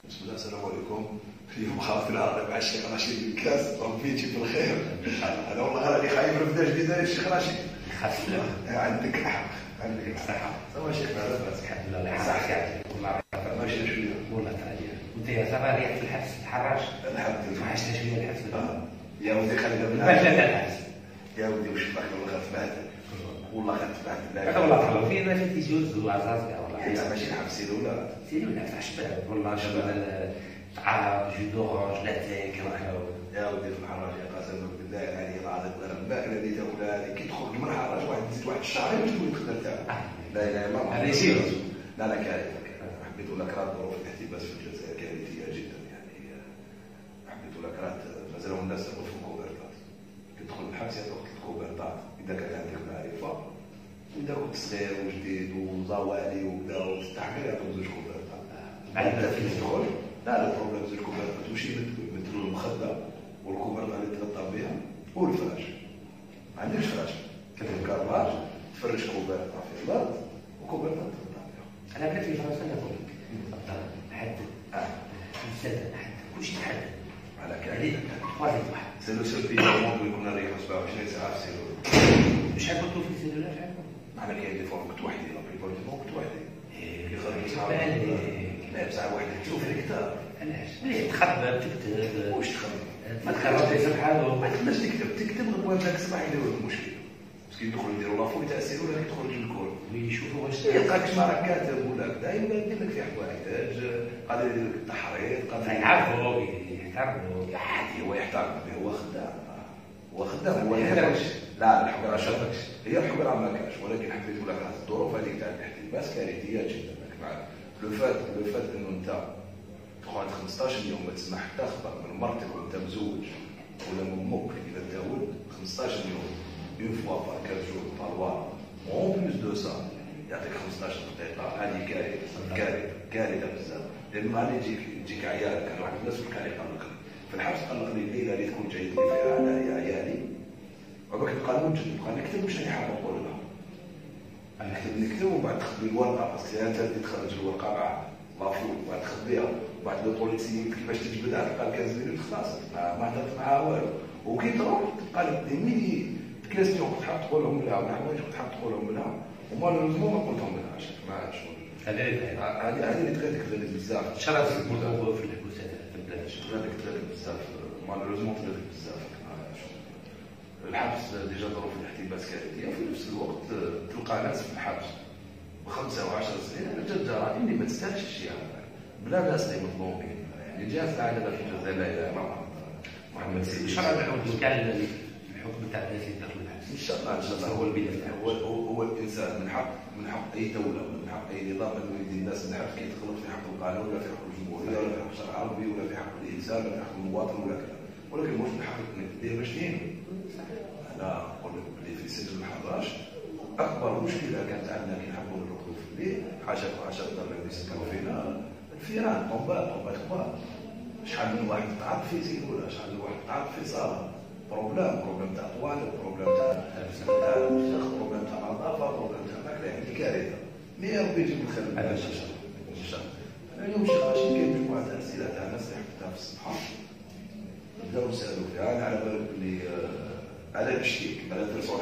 بسم الله السلام عليكم. اليوم خاف العرض مع الشيخ رشيد الكاس ربي يجيب بالخير. انا والله راني خايف نبدا جديده الشيخ رشيد. عندك الحق عندك الصحه. سوا شيخ لاباس الحمد لله. الله يحفظك والله ماشي شويه والله تعالى. وانت يا صباح ريح في الحبس الحراج. الحمد لله. عشنا شويه الحبس. يا ودي خلينا لا الحبس. يا ودي وش بك والله خاف بعد والله خاف بعد هذا والله طلعوا فينا في تيجوز وعزاز والله. ماشي نحب سيلولا سيلولا تاع شباب والله شباب تعرف جودورانج لاتيك يا ودي في الحراج يا قسم بالله يعني العظيم الماكله اللي تاكلها هذه كي تخرج من الحراج واحد تزيد واحد الشهرين باش تولي تقدر تاكل. لا اله الا الله. هذا يصير. لا كارثه. حبيت لك راه ظروف الاحتباس في الجزائر كارثيه جدا يعني. حبيت لك راه مازالوا الناس تاكل في الكوبرتات. كي تدخل الحبس يعطوك الكوبرتات اذا كان عندك معرفه واذا كنت صغير وجديد وزوالي وكذا وتستحمل يعطوك زوج كوبرتات. بعد كي تدخل لا البروبليم زوج كوبرتات تمشي مثل المخده والكوبرتة اللي تغطى بها والفراش. ما عندكش فراش كتجيب كرباج تفرش كوبرتة في الارض وكوبرتة تغطى بها. انا بلاتي في فرنسا نقول لك حدد الزاد حدد كلشي تحدد على كارثه. واحد سي لو سول بي دو موند يكون نريح 27 ساعه في سيلول. شحال كنتو في السيلولار شحال؟ انا كاين دي فورم كنت وحدي لا بريبور دي كنت وحدي. كيخرج لا بصح واحد تشوف الكتاب. علاش؟ ملي تخبر تكتب واش تخبر؟ ما تخرجش سبحانه ما تقدرش تكتب غير هذاك الصباح يديروا المشكل. بس كي يدخلوا يديروا لافوي تاع السيلولا كي تخرج للكور ويشوفوا واش يلقاك ما راك كاتب ولا كذا يبدا يدير لك فيه حوايج قادر يدير لك التحريض قادر يعرفوا يحترموا عادي هو يحترم هو خدام هو خدام هو لا الحكم راه شرطكش هي الحكم راه ما كاش ولكن حبيت نقول لك هذه الظروف هذيك تاع الاحتباس كارثيه جدا مع لو فات انه انت تقعد 15 يوم ما تسمع حتى خبر من مرتك وانت مزوج ولا من امك اذا انت ولد 15 يوم اون فوا بار 4 جور بار وار اون بلوس دو سا يعطيك 15 دقيقه هذه كارثه بزاف لان نهار يجيك عيالك كان واحد الناس كان يقلقني في الحبس قلقني الليله اللي تكون جايتني فيها انا يا عيالي وباك القانون نبقى نكتب واش راني حاب نقول لها نكتب ومن بعد تخبي الورقه باسكو انت اللي تخرج الورقه مع لافو وبعد تخبيها وبعد لو بوليسي كيفاش تجبدها تلقى 15 مينوت خلاص ما هدرت معاها والو وكي تروح تلقى لك دي ميني كيسيون كنت حاب تقولهم لها ولا حوايج كنت حاب تقولهم لها ومالوريزمون ما قلتهم لهاش ما عادش هذه اللي تغلق بزاف شرط الموضوع في الحبوسات في البلاد تغلق بزاف مالوريزمون تغلق بزاف الحبس ديجا ظروف الاحتباس كارثيه وفي نفس الوقت تلقى ناس في الحبس ب5 و10 سنين على جد جرائم اللي ما تستاهلش الشيء هذا بلا ناس اللي مظلومين يعني جهه العداله في الجزائر لا اله الا الله محمد سيدي شرع العود كان الحكم تاع الناس اللي دخلوا الحبس ان شاء الله هو البدايه هو الانسان من حق اي دوله من حق اي نظام انه يدي الناس من حق يتخلط في حق القانون ولا في حق الجمهوريه ولا في حق الشرع العربي ولا في حق الانسان ولا في حق المواطن ولا كذا ولكن مش من حقك انك دير باش دينه. انا نقول لك بلي في سجن الحراش اكبر مشكله كانت عندنا كي نحبوا نرقدوا في الليل حاشا الدار اللي سكنوا فينا الفيران طومبات كبار شحال من واحد تعب في سيلولا شحال من واحد تعب في صاله بروبليم تاع طوالب بروبليم تاع الفسخ بروبليم تاع نظافه بروبليم تاع ماكله يعني كارثه مي ربي يجيب الخير من هذا الشيء ان شاء الله. اليوم الشيخ رشيد كاين مجموعه تاع الاسئله تاع الناس اللي حطيتها في الصفحه بداو يسالوا فيها انا على بالك بلي على بشتيك على ترسل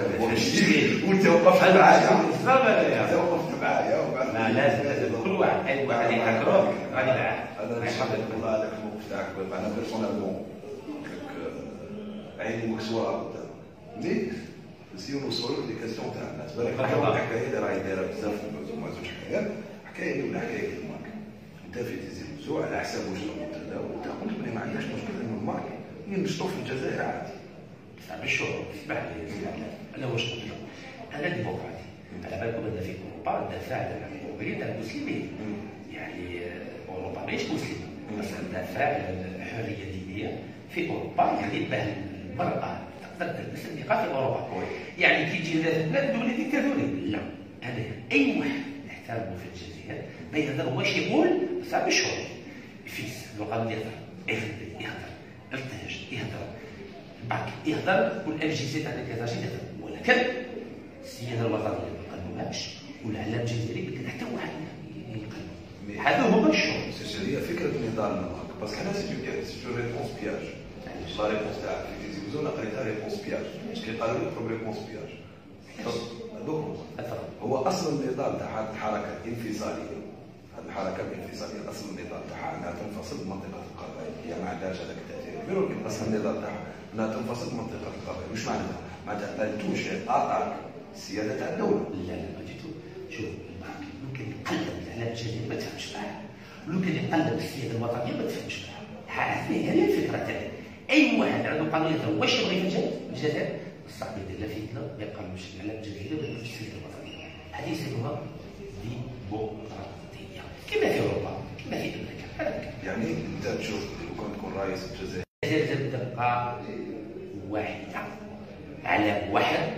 وانت وقفت معايا انت وقفت معايا وبعد لا لازم كل واحد اي واحد يحكروك غادي معاه انا نحب والله هذاك الموقف تاعك انا بيرسونيلمون عيني مكسوره قدام مي نسيو نوصلوا لي كاستيون تاع الناس بالك الحكايه اللي راهي دايره بزاف في الموضوع زوج حكايات حكايه اللي ولا حكايه المارك انت في تيزي موضوع على حساب واش تقول وانت قلت بلي ما عندكش مشكل انه المارك نشطوا في الجزائر عادي بالشهور اسمح لي انا واش قلت لك انا ديمقراطي على بالكم ان في اوروبا دافع على الحقوقيين تاع المسلمين يعني اوروبا ماهيش مسلمه بس دافع على الحريه الدينيه في اوروبا يعني باه المراه تقدر تلبس النقاب في اوروبا يعني كي تجي بلاد دولة ديكتاتوري لا انا اي واحد نحترمه في الجزائر ما يهضر واش يقول صعب الشهور فيس لو قال يهضر التهج يهضر باك يهضر والاجهزه تاع الكازاجي يهضر ولكن السياده الوطنيه ما قالوهاش والعلام الجزائري ما كان حتى واحد يقلب هذا هو الشغل. هي فكره النضال المارك باسكو حنا سي ريبونس بياج. لا ريبونس تاع في تيزون قريتها ريبونس بياج، باش قالوا لي بروب ريبونس بياج. هو اصل النضال تاع هذه الحركه الانفصاليه، هذه الحركه الانفصاليه اصل النضال تاعها انها تنفصل بمنطقه القبائل، هي ما عندهاش هذاك التاثير كبير، ولكن اصل النضال تاعها انها تنفصل بمنطقه القبائل. واش معناتها؟ معناتها ان تنشئ اتاك السياده تاع الدوله. لا لا ما جيتو شوف المارك لو كان يقلب على الجزائر ما تفهمش معاه، لو كان يقلب السياده الوطنيه ما تفهمش معاه. هذه الفكره تاعي. اي واحد عنده قضيه واش يبغي في الجزائر صعب يدير لا فتنه ما يقلبش على الجزائر ولا في السياده الوطنيه. هذه يسموها ديمقراطيه كما في اوروبا كما في امريكا. هذا يعني انت تشوف لو كان تكون رئيس الجزائر الجزائر تبقى واحده على واحد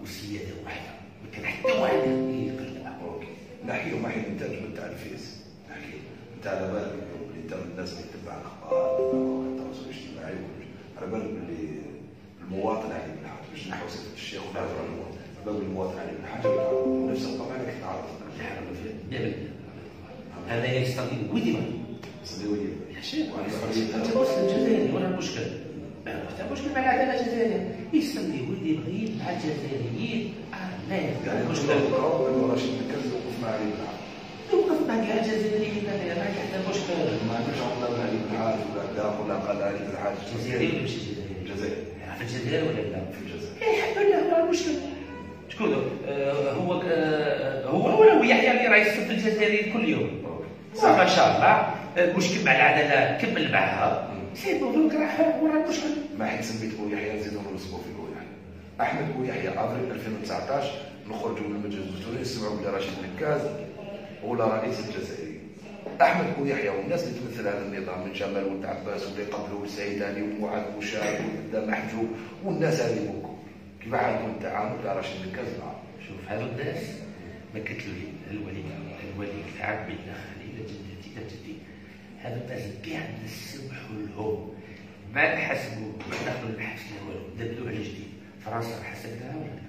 وسياده واحده، ما كان حتى واحد يقلبها. اوكي نحكيو ما حين انتاج تاع الفيس، نحكيو انت على بالك بلي انت من الناس اللي تتبع الاخبار والتواصل الاجتماعي، على بالك بلي المواطن علي بن الحاج باش نحو صفه الشيخ ونهضروا على المواطن، على بالك المواطن علي بن الحاج نفس الطبع اللي كتعرض هذا يستطيع وديما صدي ودي يا شيخ انت مسلم جزائري ولا المشكل؟ حتى مشكل مع العداله الجزائريه يسمي ولدي بغيت مع الجزائريين. لا يعني المشكل انه رشيد الكنز يوقف مع علي بن الحاج، يوقف مع كاع الجزائريين. ما عندك حتى مشكل. ما عندكش عقده مع علي بن الحاج ولا كذا ولا قال علي بن الحاج جزائري ولا ماشي جزائري؟ الجزائر في الجزائر ولا لا؟ في الجزائر. الحمد لله ما المشكل. شكون هو ولا هو يحيى اللي راه يصف الجزائريين كل يوم. ما شاء الله المشكل مع العداله كمل معها سي بون راه وراه المشكل. ما حيت سميت بو يحيى نزيدو نرسمو في بو يحيى. احمد بو يحيى افريل 2019 نخرجوا من المجلس الدستوري نسمعوا بلي رشيد نكاز ولا رئيس الجزائري. احمد بو يحيى والناس اللي تمثل هذا النظام من جمال ولد عباس واللي قبله السيداني ومعاذ بوشار ودا محجوب والناس هذه بوكم، كيف حيكون التعامل تاع رشيد نكاز معاهم؟ شوف هذو الناس ما كتلوا الولي العام بين خليل جدتي لا جدي، هذو الناس كاع نسمحوا لهم ما حسبوا ما دخلوا البحث لا والو، دبلوا على جديد. فرنسا حسبناها ولا لا؟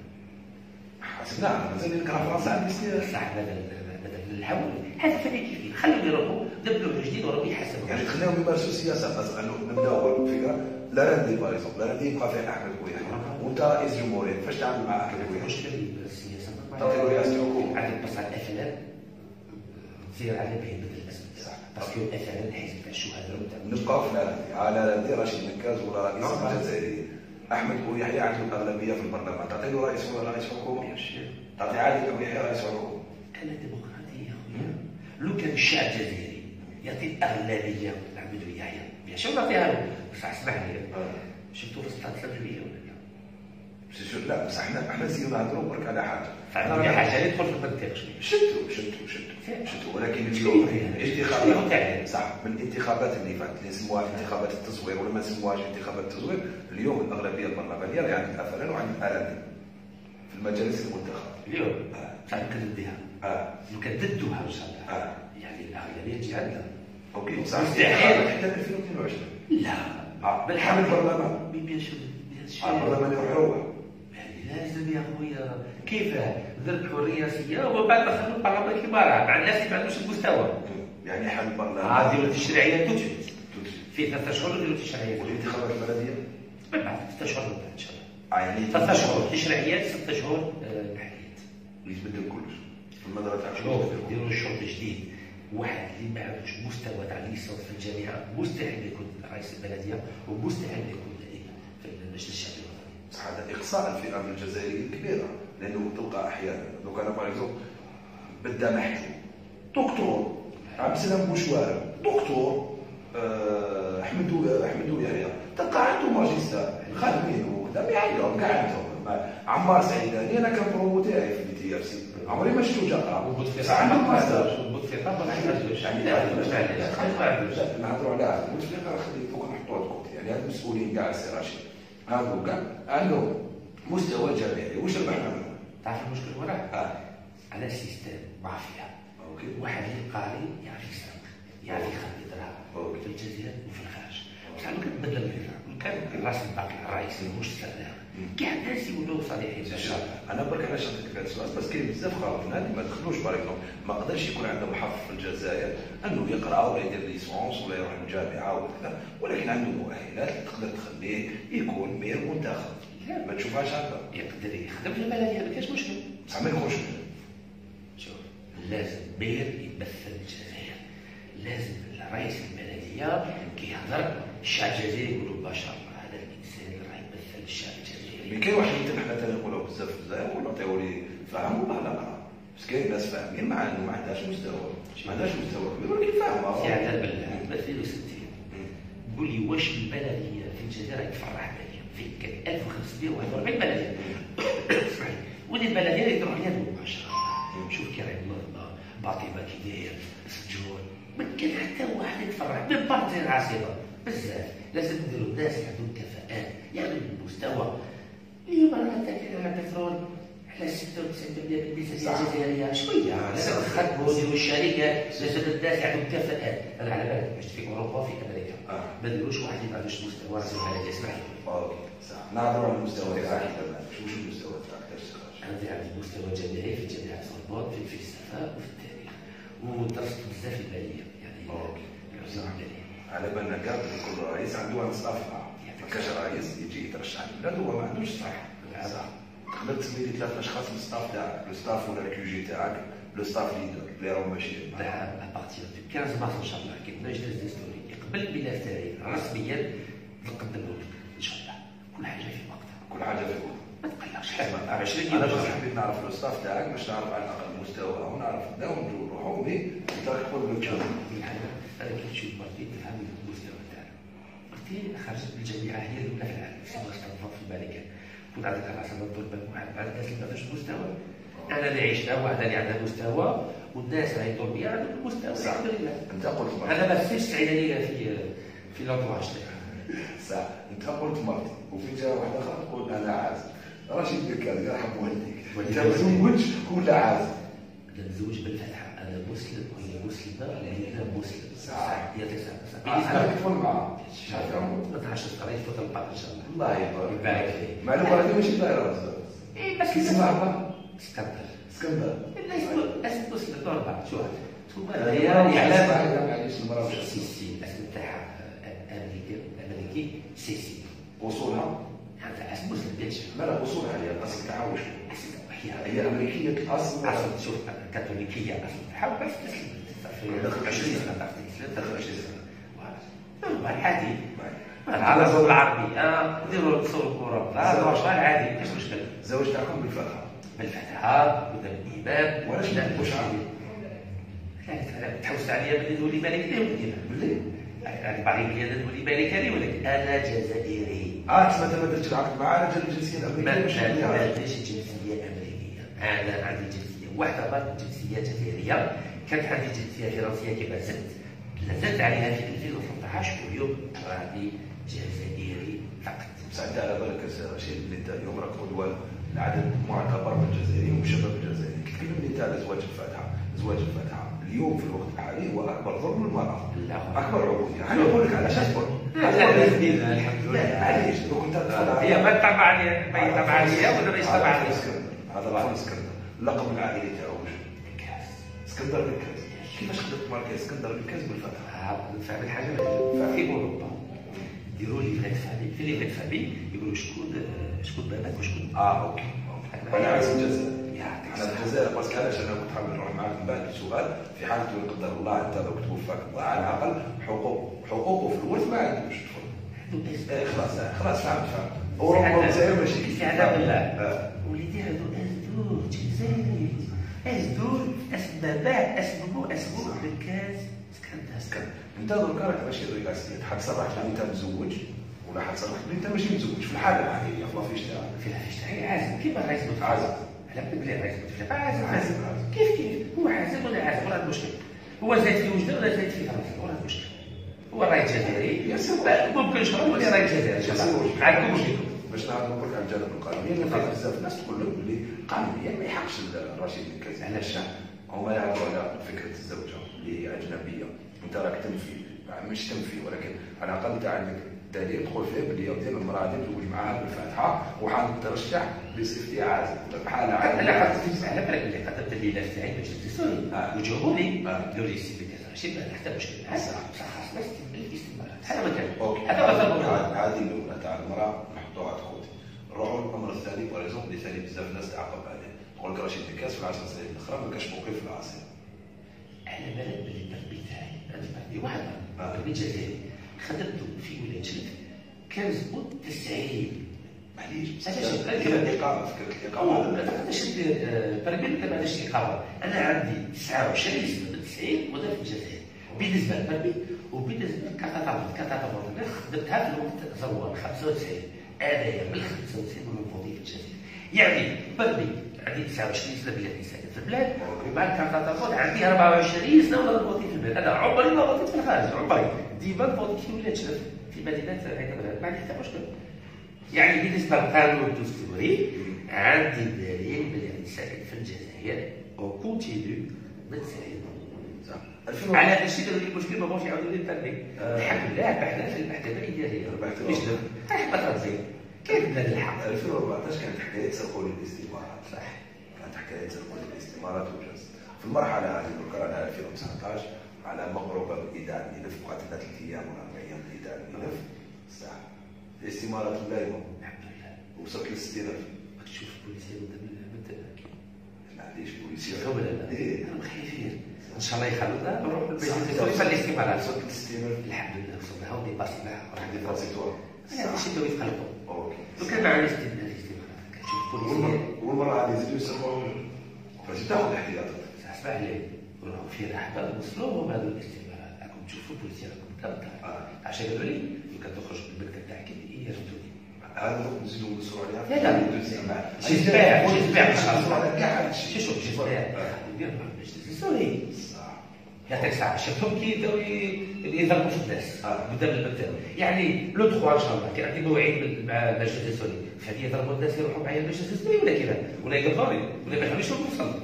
حسبناها مازال نكره فرنسا عندي سنين صح. بدل الحول هذا فلكي خليهم يروحوا دبلوا على جديد وراهم يحسبوا. يعني خليهم يمارسوا السياسه بس انه نبداو الفكره لا راندي باغ اكزومبل لا راندي يبقى فيه احمد بو يحيى وانت رئيس جمهوريه كيفاش تعامل مع احمد بو يحيى؟ مشكل السياسه تعطيو رئاسه الحكومه عندك بس على الافلام تصير على به بدل الاسم صح باسكو الافلام الحزب تاع الشهداء نبقاو في الأراضي على راندي رشيد نكاز ولا رئيس الجزائري. احمد بو يحيى عنده الاغلبيه في البرلمان، تعطي له رئيس ولا رئيس حكومه؟ تعطي عادل بو يحيى رئيس حكومه؟ انا ديمقراطيه خويا. لو كان الشعب الجزائري يعطي الاغلبيه لعبد بو يحيى بيان سور نعطيها له، بس اسمح لي شفتوا في 6% ولا لا؟ لا بس احنا نسيو نهضروا برك على حاجه. فعندنا حاجه يدخل في المنطق شفتوا ولكن اليوم الانتخابات صح من الانتخابات اللي فاتت اللي سموها انتخابات التزوير ولا ما سموهاش انتخابات التزوير، اليوم الاغلبيه البرلمانيه اللي عند الافلان وعند الاراضي في المجالس المنتخبه اليوم صح يمكن ضدها يمكن ضدها ان شاء الله يعني الاغلبيه تجي عندنا اوكي صح مستحيل حتى 2022 لا بالحمل البرلمان بيان سور البرلمان يروح لازم يا خويا كيف ضرب حريه سياسيه وبعد دخلوا البرلمان كبار مع الناس اللي ما عندوش المستوى. يعني حل البرلمان ديروا التشريعيه توجد في 3 شهور ديروا التشريعيه والانتخابات البلديه من بعد 6 شهور من بعد ان شاء الله. يعني 3 شهور تشريعيات 6 شهور محليات يتبدل كلش في المدرسه تاع شوف ديروا الشرط جديد. واحد اللي ما عندوش مستوى تاع ليسونس في الجامعه مستحيل يكون رئيس البلديه ومستحيل يكون في المجلس الشعبي. صح هذا اقصاء الفئه من الجزائريين كبيره، لانه تلقى احيانا لو كان باغ اكزومبل بدا محجوب دكتور عبد السلام بوشوارب دكتور احمد يحيى تلقى عنده ماجستير خادمين وكذا ما عندهم كاع عندهم. عمار سعيداني انا كان برومو تاعي في البي تي اف سي عمري ما شفتو جا عنده ماستر بوتفليقه ما عندوش نهضروا على هذا بوتفليقه خلي فوق نحطوها الكوت يعني هاد المسؤولين كاع السي رشيد هادو كاع عندهم مستوى جامعي واش ربحنا منهم؟ تعرف المشكل وراه؟ على السيستم مافيا. اوكي واحد اللي قاري يعرف يسرق يعرف يخبي دراهم في الجزائر وفي الخارج. بصح لو كان تبدل الفكره لو كان راس الباقي الرئيس مش السردان كاع الناس يولوا صالحين ان شاء الله. انا برك علاش عطيتك هذا السؤال بس كاين بزاف خالطين اللي ما دخلوش بارك ما قدرش يكون عندهم حظ في الجزائر انه يقرا ولا يدير ليسونس ولا يروح الجامعه وكذا، ولكن عنده مؤهلات تقدر تخليه يكون مير منتخب. ما تشوفهاش هكا؟ يقدر يخدم في البلديه ما كاينش مشكل. بصح ما يخرجش. شوف لازم مير يمثل الجزائر، لازم رئيس البلديه كيهضر الشعب الجزائري يقولوا بشر هذا الانسان اللي راه يمثل الشعب الجزائري. كاين واحد مثل حنا تنقولوا بزاف في الجزائر ولا تيوري فهم والله لا قرا، بس كاين ناس فاهمين مع انه ما عندهاش مستوى، ما عندهاش مستوى كبير ولكن فاهمه. سي عذاب بالله مثل وستين قول لي واش البلديه في الجزائر يتفرح بها فين كان 1541 بلديه اسمعي ولي البلديه يديروا عليها مباشره. شوف كي راهي منظمه باطمه كي داير سجون ما كان حتى واحد يتفرح من بعض زي العاصمه بزاف. لازم نديروا ناس عندهم كفاءات يعملوا المستوى. اليوم راه كاين البترول على 96% بالميزانيه الجزائريه شويه لازم نخدموا نديروا الشركات، لازم الناس عندهم كفاءات. انا على بالك عشت في اوروبا في امريكا ما نديروش واحد اللي ما عندوش مستوى زي البلديه. اسمعي اوكي صح نهضروا على المستوى تاعك. واش المستوى تاعك؟ انا عندي مستوى جامعي في جامعه سوربون في الفلسفه وفي التاريخ ودرست بزاف في البلديه يعني. اوكي على بالنا كاع كل رئيس عنده واحد الصف معاه، ما كاش رئيس يجي يترشح للبلاد وهو ما عندوش صح. صح تقدر تسمي لي 3 اشخاص من الستاف تاعك، لو ستاف ولا الكيو جي تاعك، لو ستاف ليدر اللي راهم ماشيين. ابارتير دو 15 مارس ان شاء الله كي نبدا جلسه دستوريه قبل الملف تاعي رسميا نقدم له ان شاء الله كل حاجه في وقتها. كل حاجه في وقتها ما تقلقش. 20 انا بس حبيت نعرف لو ستاف تاعك باش نعرف على الاقل مستواه ونعرف نبداو نروحوا به انت تقول بالكلام. انا كي نشوف مرتي تفهم المستوى تاعنا. مرتي خرجت من الجامعه هي الاولى في العالم في مستوى في الملكه. كنت عندك راسها نضرب واحد مع الناس اللي ما عندهمش مستوى. انا اللي عشتها واحده اللي عندها مستوى والناس اللي يدور بيا عندهم المستوى الحمد لله. انت قلت انا ما فيش سعيده ليا في لونطواج تاعي. صح انت قلت مرتي وفي جهه واحده اخرى تقول انا عازب. رشيد بك هذا يرحم والديك انت مزوج ولا عازب؟ انا مزوج بالفتحه. انا مسلم وهي مسلمه وهي مسلم. صح هي تسعه. انا كيف معها؟ ما تعرفش الطريق وتلقى ان شاء الله. الله يبارك يبارك فيك. معلومه هذه ماشي دايره اي بس اسمها اسكندر. اسكندر اسم مسلم ضربه شو هذا؟ هي علامه معليش المراه سيسي الاسم تاعها امريكي سيسي. وصولها هذا اسم مسلم ليش؟ لا لا وصولها هي الاصل تاعها واش هي امريكيه الاصل. شوف كاثوليكيه اصل تاعها بس تسلم دخل 20 سنه دخل 20 سنه عادي. العرب العربي نديروا نصوروا كره هذا واش عادي ماشي مشكل. الزواج تاعكم بالفتحه بالفتحه بدل الامام وعلاش ما تقولش عربي؟ لا تحوس عليا بلي نولي مالك ليه بلي يعني بعض البلاد نولي مالك ليه ولكن انا جزائري. تسمى ما درتش العقد معاه على الجنسيه الامريكيه. ما درتش الجنسيه الامريكيه. انا عندي جنسيه واحده فقط جنسيه جزائريه. كانت عندي جنسيه فرنسيه كما زدت لازلت عليها في 2013 واليوم راني جزائري فقط. سعد على بالك رشيد اللي انت اليوم راك قدوه العدد معتبر من الجزائريين والشباب الجزائري. تكلمني انت على زواج الفاتحه. زواج الفاتحه اليوم في الوقت الحالي هو اكبر ظلم للمراه. اكبر عبوديه. انا نقول لك علاش اصبر. الحمد لله. معليش لو كنت هي ما تبع عليا ما يتبع عليا ولا ما يتبع عليا. هذا الفن اسكندر. اللقب العائلي تاعو واش؟ الكاس. اسكندر بالكاس. كيفاش قدرت ماركي اسكندر بالكاس بالفتحه؟ نفهم حاجه في اوروبا يديروا لي بلاد فامي في لي بلاد فامي يقولوا شكون باباك وشكون. اوكي. انا عايز الجزائر. انا الجزائر باسكو علاش انا كنت حابب نروح معاك من بعد السؤال في حاله لو قدر الله انت لو توفاك الله على الاقل حقوقه في الورث ما عندوش. خلاص فهمت. اوروبا والجزائر ماشي كيف. استعاذ بالله. وليدي هادو ازدوج جزائري ازدوج اسم باباه اسمه بالكاس اسكندر. انت دركا راك ماشي ريغاسيت حتصرح بلي انت مزوج ولا حتصرح بلي انت ماشي مزوج في الحاله العاديه في لافيش تاعك. في لافيش تاعي عازم كيما عازم عازم على بلي عازم عازم كيف هو عازم ولا عازم ولا المشكل. هو زايد في وجده ولا زايد في فرنسا ولا المشكل. هو راي جزائري ممكن شغل ولا راي جزائري معكم وجهكم. باش نهضروا لك على الجانب القانوني لان بزاف الناس تقول لك بلي قانونيا ما يحقش الرشيد الكازي. علاش؟ هما يهضروا على فكره الزوجه اللي هي اجنبيه انت راك تنفي مش تنفي ولكن على الاقل انت عندك وبالتالي يدخل فيه باللي ديال المراه اللي تزوج معها بالفاتحه وحنترشح بصفتي عازل بحال عازل. انا قدرت على بالك اللي قدرت الليله السعيد باش تسولي وجاوبوا لي قالوا لي السي بي ماشي حتى مشكل هذا بصح خاصنا الاستثمارات هذا ما كان هذا غير هذه الاولى تاع المراه نحطوها عند خوتي. نروحوا للامر الثاني باريزون اللي ثاني بزاف الناس تعقب عليه تقول لك رشيد بكاس في 10 سنين الاخرى ما كانش بوقي في العاصمه. على بالك باللي التربيه تاعي عندي واحد تربيه جزائري خدمته في ولايه شلف كان زبون 90. معليش علاش الاقامه فكره الاقامه علاش بربي ما عندهاش اقامه. انا عندي 29 سنه من 90 ولا في الجزائر بالنسبه للبربي وبالنسبه للكاتالون انا خدمتها في الوقت زروان 95 انايا من 95 من فوضي في الجزائر. يعني بربي عندي 29 سنه بلادي ساكن في البلاد وبعد كاتالون عندي 24 سنه ولا فوضي في البلاد. انا عمري ما فوضيت في الخارج عمري ديما فوضيت في ولايه شلف في مدينه عين ما عندي حتى مشكل. يعني بالنسبه للقانون الدستوري عندي دليل بلي ساكن في الجزائر وكونتينيو من 90 على هذا الشيء داروا لي المشكل ما بغاوش يعاودوا لي التربيه. الحمد لله بحنا في المحكمه الاداريه مش حبه تنظيم كاين بلاد الحق. 2014 كانت حكايه سرقوا الاستثمارات صح كانت حكايه سرقوا الاستثمارات وجاز في المرحله هذه على 2019 على مغروبه بايداع الملف بقات لنا 3 ايام ولا 4 ايام بايداع الملف صح الاستثمارات اللايمه الحمد لله وصلت ل 60,000. تشوف البوليسيه معليش بوليسيه ولا لا انا خايفين ان شاء الله يخلونا نروح للبيت الاستثمارات وصلت ل 60,000 الحمد لله وصلنا هاو ديباسينا راح ديباسي توا هذا الشيء اللي يتقلبوا اوكي لو كان معنا الاستثمارات كنشوف البوليسيه والمرة هذه يزيدوا يسموهم باش تاخذ احتياطات. اسمح لي راهو في احباب وصلوهم هذو الاستثمارات راكم تشوفوا البوليسيه راكم كامل عشان قالوا لي لو كان تخرج من المكتب تاعك يرفدوني. هذا نزيدوا نوصلوا عليها. لا جيسبير شوف جيسبير ندير مجلس سوري يعطيك الصحة شفتهم كي يبداو يضربوا في الناس قدام المكتب. يعني لو 3 ان شاء الله كان عندي موعد مع المجلس السوري فهادي يضربوا الناس يروحوا معايا المجلس السوري ولا كذا ولا يقبضوني ولا ما يخليوش نوصل.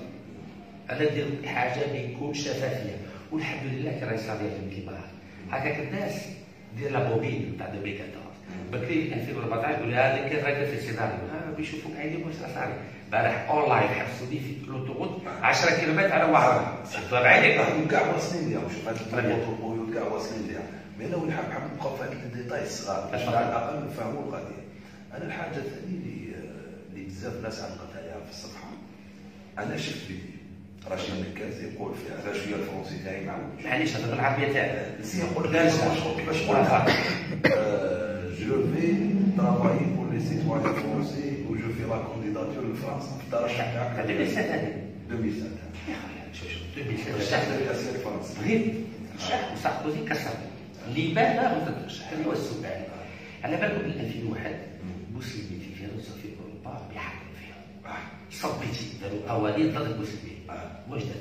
انا ندير حاجه بكل شفافيه والحمد لله كان رئيس صديق كيما هكاك الناس دير لا بوبين تاع 2014 بكري 2014 يقول هذا كان راكب في السيناريو بيشوفوك عيني واش صار امبارح اونلاين حبسوني في لوطوغوت 10 كيلومتر على واحد شفتها بعينيك كاع واصلين ليهم شوف هاد البروتوكول كاع واصلين ليهم مي انا ولي حاب نبقاو في هاد الديتاي الصغار باش على الاقل نفهموا القضيه. انا الحاجه الثانيه اللي بزاف الناس علقت عليها في الصفحه انا شفت فيديو رشيد مكاز يقول فيها هذا شويه الفرنسي تاعي معلوش معليش هذا بالعربيه تاعي سي يقول باش قلتها جو في travailler pour les citoyens français où je fais la candidature لفرنسا في الترشح تاعك 2007 يا خويا شوف 2007 رشحت لكاسيه فرنسا بغيت ترشح وساركوزي كسر لماذا ما تترشح؟ هذا هو السؤال. على بالكم من 2001 المسلمين في فرنسا في اوروبا بيحكموا فيها صبيتي داروا قوانين ضد المسلمين واش درت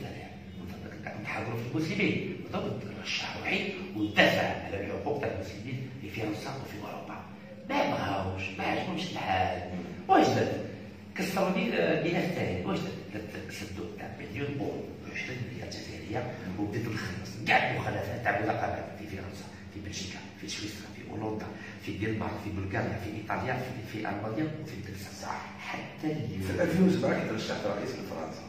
انا؟ نتحاوروا في المسلمين بالضبط نرشح وحيد وندافع على الحقوق تاع المسلمين في فرنسا وفي اوروبا ما بغاوش ما عجبهمش الحال واش درت؟ كسروني الى الثاني واش درت؟ سدوا تاع مليون اورو 20 مليار جزائريه وبديت نخلص كاع المخالفات تاع النقابات في فرنسا في بلجيكا في سويسرا في هولندا في الدنمارك في بلغاريا في ايطاليا في المانيا وفي النمسا حتى في 2007 كي ترشحت رئيس لفرنسا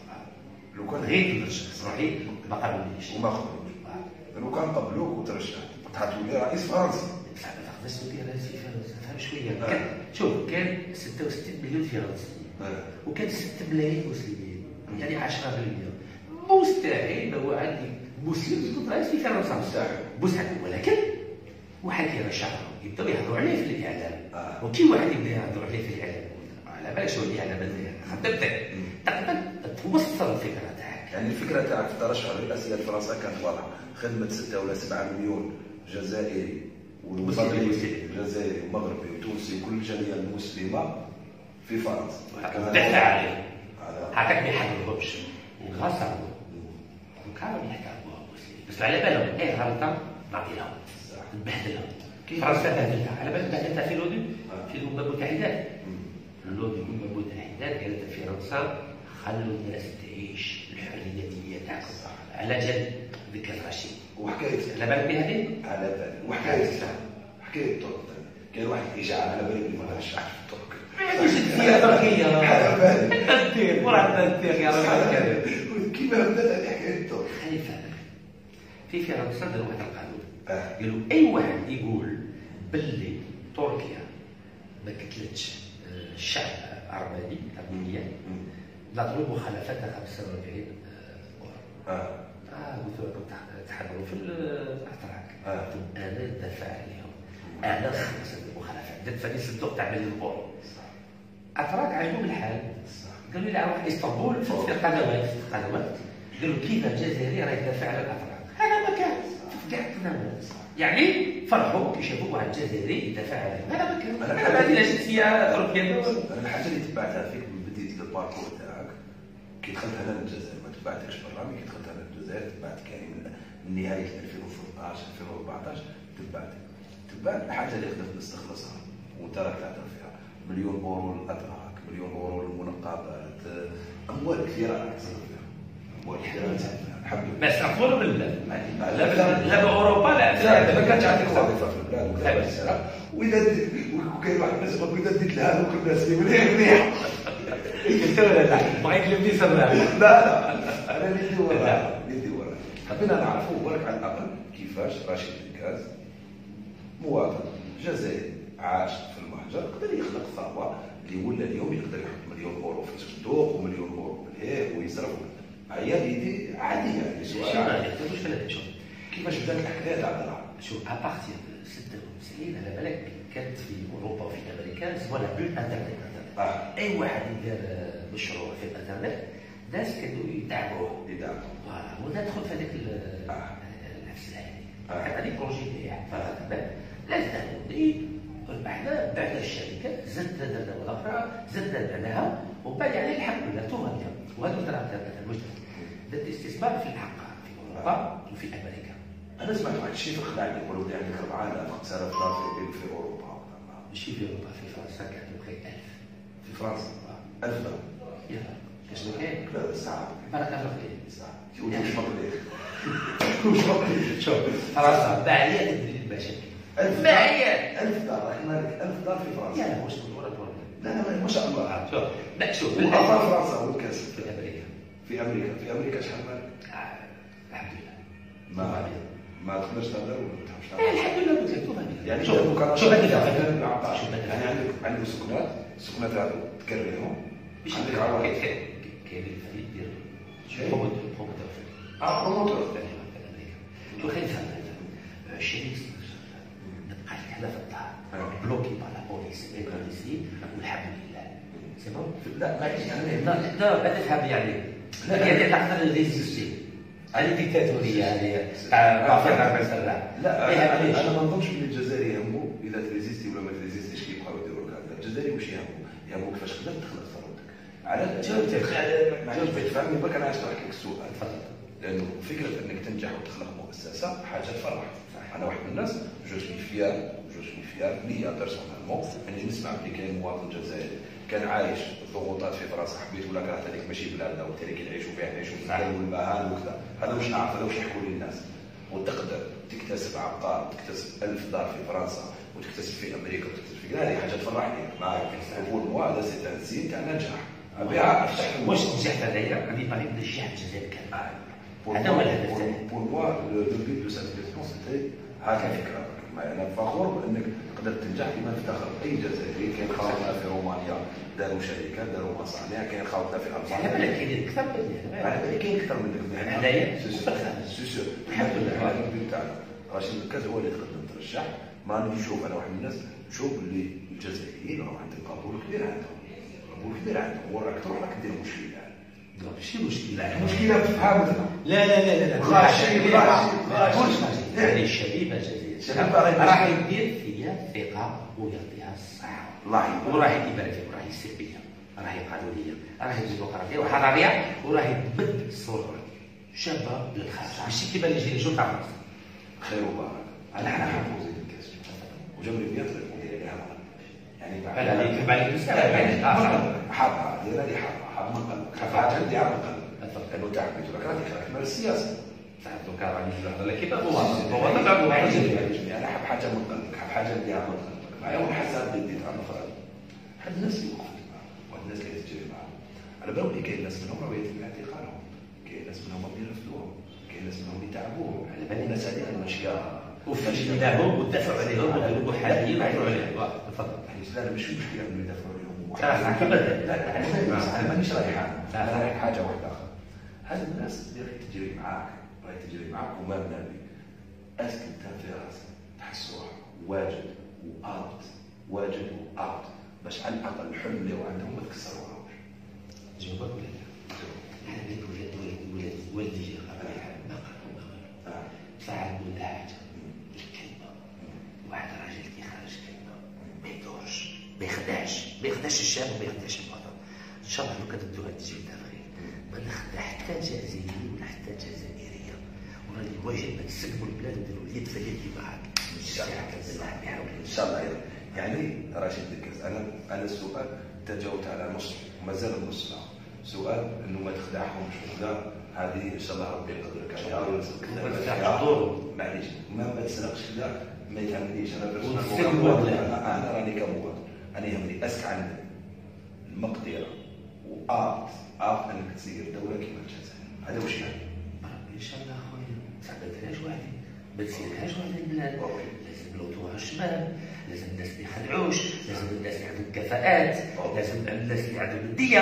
لو كان غير ترشح روحي ما قبلونيش وما قبلوش لو كان قبلوك وترشحت كنت حتولي رئيس فرنسا. لا ما تقدرش تولي رئيس في فرنسا فهم شويه شوف كان 66 مليون فرنسي وكان 6 ملايين مسلمين يعني 10%. مستحيل لو عندي مسلم يكون رئيس في فرنسا مستحيل ولكن واحد يرشحهم يبداو يهضروا عليه في الاعلام وكي واحد يبدا يهضروا عليه في الاعلام على بالك شنو الاعلام هذايا خدمتك تقدر توصل الفكره تاعك. يعني الفكره تاعك في الترشح الرئاسي لفرنسا كانت واضحه خدمه 6 ولا 7 مليون جزائري ومغربي جزائري ومغربي وتونسي وكل الجاليه المسلمه في فرنسا دافع عليه هكاك ما يحضرهمش وغصبوا وكانوا يحترموها المسلمين بس على بالهم ايه غلطه نعطي لهم نبهدلهم فرنسا بهدلتها على بالك بهدلتها في لودي في الامم المتحده لودي الامم المتحده قالت فرنسا خلوا الناس تعيش الحريه تاعكم على جد ذكر رشيد وحكايه على بالك بهذه على بالي وحكايه حكايه كاين واحد الاشاعه على بالي بلي ما غنرشحش في الترك. ما عنديش جنسيه تركيه. على بالي. انت دير وراه دير يا رجل. كيما بدات هذه حكايه الترك؟ خليفه في فرنسا داروا واحد القانون. قالوا اي واحد يقول باللي تركيا ما قتلتش الشعب الارمني الارمينيان نضرب مخالفات 45 قلت تحضروا في الاتراك. انا ندافع عليهم، انا خلصت المخالفات درت فاني صندوق تاع مليون اورو. اتراك عجبهم الحال، قالوا لي واحد اسطنبول في القنوات قالوا كيف الجزائري راه يدافع على الاتراك. هذا ما كان في كاع القنوات، يعني فرحوا كي شافوا واحد جزائري يدافع عليهم. هذا ما كان. هذه لا جنسيه تركيه. انا الحاجه اللي تبعتها فيك من بديت الباركور تاعك كي دخلت هنا للجزائر، ما تبعتكش برا، مي كي دخلت هنا للجزائر تبعت كاين من نهايه 2013 2014 تبعت الحاجه اللي قدرت نستخلصها وانت راك تعترف فيها، مليون اورو للاتراك، مليون اورو للمنقطات، اموال كثيره راك تصرف فيها، اموال كثيره الحمد لله. بس اقول بالله لا باوروبا لا ما كانش عندك وظيفه في البلاد وكذا، واذا كاين واحد الناس يقول اذا ديت لهذوك الناس اللي مليح قلت له لا بغيت لبني سرنا. لا انا ندي وراه حبينا نعرفوا برك على الاقل كيفاش رشيد الكاز مواطن جزائري عاش في المهجر قدر يخلق ثروه اللي ولا اليوم يقدر يحط مليون اورو في الصندوق ومليون اورو بالهيك ويصرفوا. هي عاديه يعني سؤال. شوف كيفاش بدات الحكايه تاع الدراهم؟ شوف ابارتير 96 على بالك كانت في اوروبا وفي امريكا اسمها لا بول انترنت. اي واحد يدير مشروع في الانترنت الناس كانوا يدعموه وندخل في هذاك نفس الهذه هذه بروجي تاعي لازم نودي ربحنا بعد الشركه زدنا درنا الاخرى زدنا بعناها ومن بعد يعني الحمد لله توما وهذا ترى المجتمع درت استثمار في العقار في اوروبا وفي امريكا. انا سمعت واحد الشيء خدعني يقولوا لي عندك 4000 5000 دولار في اوروبا. ماشي في اوروبا، في فرنسا كانوا خير 1000 في فرنسا 1000 دولار. يلا كاش كاين؟ لا الساعه بارك الله فيك. الساعه واش مقلي شوف فرنسا باعيه تدري المشاكل 1000 باعيه 1000 دولار احنا 1000 دولار في فرنسا. لا واش تقول لا ما شاء الله. شوف لا شوف في فرنسا والكاس في امريكا في امريكا شحال مالك؟ الحمد لله ما تقدرش تهضر ولا ما تحبش الحمد لله قلت لك توما يعني شوف يعني عندك سكنات هذو تكررهم باش عندك عوائل كاين اللي يدير بروموتور بروموتور تو خلي تفهم 20 سنه نبقى لك هنا في الدار بلوكي مع لا بوليس البوليسيين والحمد لله سي بون. لا معليش يعني لا ما تفهم يعني يعني تقدر ريزيستي هذه ديكتاتوريه هذه تاع رافع رافع سرع. لا انا ما نظنش بلي الجزائري يهمو اذا تريزيستي ولا ما تريزيستيش كي يبقاو يديروا هكا. الجزائري واش يهمو كيفاش قدرت تخلق ثروتك. على معليش باش تفهمني برك انا عايز نطرح لك السؤال. تفضل. لانه فكره انك تنجح وتخلق مؤسسه حاجه تفرح. انا واحد من الناس جو سوي فيار ليا بيرسونيلمون اني نسمع بلي كاين مواطن جزائري كان عايش الضغوطات في فرنسا حبيت ولا كرهت هذيك ماشي بلادنا وبالتالي كي نعيشوا فيها نعيشوا في الجو والمهان وكذا. هذا واش نعرف هذا واش يحكوا لي الناس. وتقدر تكتسب عقار تكتسب 1000 دار في فرنسا وتكتسب في امريكا وتكتسب في هذه حاجه تفرحني معاك. نقول مو هذا سي ان سين تاع نجاح. واش نجحت هذايا غادي يبقى نجح الجزائر كامل. هذا هو الهدف تاعي. بور موا لو بيت دو سيت كيسيون سيتي هذه الفكره. انا فخور بانك قدرت تنجح كما نفتخر اي جزائري. كاين خاوتنا في رومانيا داروا شركات داروا مصانع، كاين خاوتنا في المانيا. على بالك كاين اكثر مني. على بالك كاين اكثر منك. هنايا سي الحمد لله. هذا البيت تاعنا رشيد الكاز هو اللي تقدر ترشح. ما نشوف انا واحد من الناس نشوف اللي الجزائريين راهو عندهم قبول كبير وراك تروح راك دير مشكله. ماشي مشكله المشكله في فهمتنا. لا يعني الشبيبه الجزائريه راح يدير فيها ثقه ويعطيها الصحه. وراح يبارك فيها وراح يسير بها راهي قانونيه راهي ديمقراطيه وحضاريه وراهي تبد الصوره شابه للخارج ماشي كيما اللي يجي يشوف تاع مصر. خير وبركه. انا حنبوزي الكاس وجمري بيات اللي عليها يعني عليك بالك مسألة حابه دير لي حاب من قلبك حاب عندي عام من قلبك لانه تاعك بيجي راك كمال السياسه تاع دوكا راني نهضر لك كيما هو تبع انا حاب حاجه من قلبك حاب حاجه اللي عام من قلبك معايا والحساب اللي ديت انا فرد هاد الناس اللي وقفت معاه وهاد الناس اللي تجري معاه على بالهم اللي كاين ناس منهم راه يتم اعتقالهم، كاين ناس منهم اللي يرفدوهم، كاين ناس منهم اللي تعبوهم، على بالي الناس هذه ماشي وفدناهم ودافعوا عليهم وكانوا محامين وعيطوا عليهم. تفضل. لا ماشي مشكله انه يدافعوا عليهم لا انا مانيش رايح انا رايح حاجه واحده اخرى. هاد الناس اللي راهي تجري معاك راهي تجري معاك وما بنادي اسك انت في راسك تحس روحك واجد وارت واجد وارت باش على الاقل الحلم اللي هو عندهم ما تكسروهاش. جاوبك ولا لا؟ انا بنت والدي ما فعل ولا حاجه الكلمه واحد راجل كي خرج كلمه ما يدورش ما يخدعش الشاب وما يخدعش الوطن. ان شاء الله لو كتبدو هاد التجربه تاع ما نخدع حتى جزائري ولا حتى جزائريه وراني واجب نسلموا البلاد ونديروا اليد في اليد معاك ان شاء الله. ان شاء الله. يعني رشيد دكاز انا السؤال تجاوبت على نص ومازال النص سؤال انه ما تخدعهمش وكذا هذه ان شاء الله ربي يقدرك عليها. معليش ما تسرقش كذا ما يهمنيش انا راني كمواطن انا يهمني اسك عندك المقدره وارت انك تصير دوله كيما الجزائر. هذا واش يعني ان شاء الله خويا ما تعبدهاش وحدي ما تسيرهاش وحدي البلاد. لازم نلوطوها الشباب، لازم الناس ما يخدعوش، لازم الناس اللي عندهم كفاءات، لازم الناس اللي عندهم الديه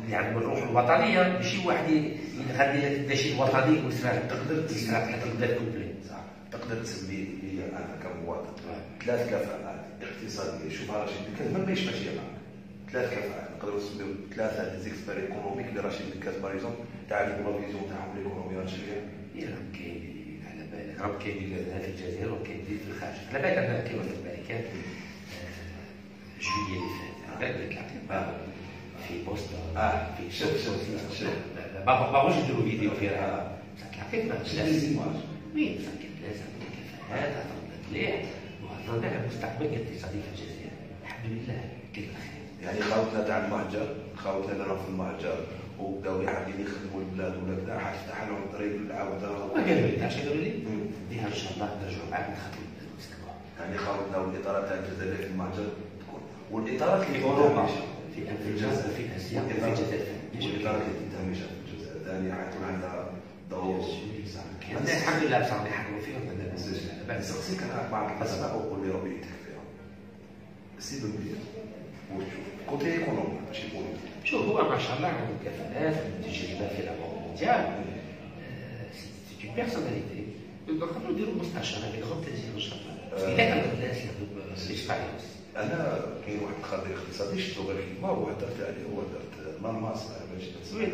اللي عندهم الروح الوطنيه، ماشي واحد يغني النشيد الوطني ويسرق لك البلاد كومبلي. تقدر تسمي لي انا كمواطن ثلاث كفاءات اقتصاديه. شوف رشيد دكاز ما ماشي معاك ثلاث كفاءات نقدروا نسميو ثلاثه ديزيكسبير ايكونوميك اللي رشيد دكاز باغ تعرفوا لا فيزيون تاعهم ليكونومي الجزائريه. راهم كاينين على بالك، راهم كاينين في الجزائر وكاينين في الخارج. على بالك انا كي وصلت الامريكان جويلية اللي فات على بالك في بوست في شوف باغوش نديرو فيديو فيها تلاقيت مع لازم وين لازم كفاءات هضرنا مليح وهضرنا على المستقبل الاقتصادي في الجزائر. الحمد لله كاين الخير. يعني خاوتنا تاع المهجر خوتنا اللي راهم في المهجر وبداو حابين يخدموا البلاد ولا كذا حتفتح لهم طريق العوده. ما قالوا لي علاش قالوا لي؟ ديها ان شاء الله نرجعوا معاك نخدموا ونسكنوا. يعني خوتنا والاطارات تاع الجزائر في المهجر تكون والاطارات اللي في اوروبا في الجزائر في اسيا في الجزائر والاطارات اللي تنتميش في الجزائر ثاني حيكون عندها دور. الحمد لله بصح يحكموا فيهم بعد سقسيك انا بعض الاسماء وقول لي ربي يهديك فيها. سي بنبير وشوف كوتي ايكونومي ماشي بوليتيك. شوف هو ما شاء الله عنده كفاءات تجربه في الامم مونديال سي اون بيرسوناليتي. نقدروا نديروا مستشار هذيك غير تنزيل ان شاء الله الا كانوا الناس اللي عندهم الاكسبيريونس. انا كاين واحد خبير اقتصادي شفتو غير كيما هو درت عليه هو درت مالماس انا ماشي وين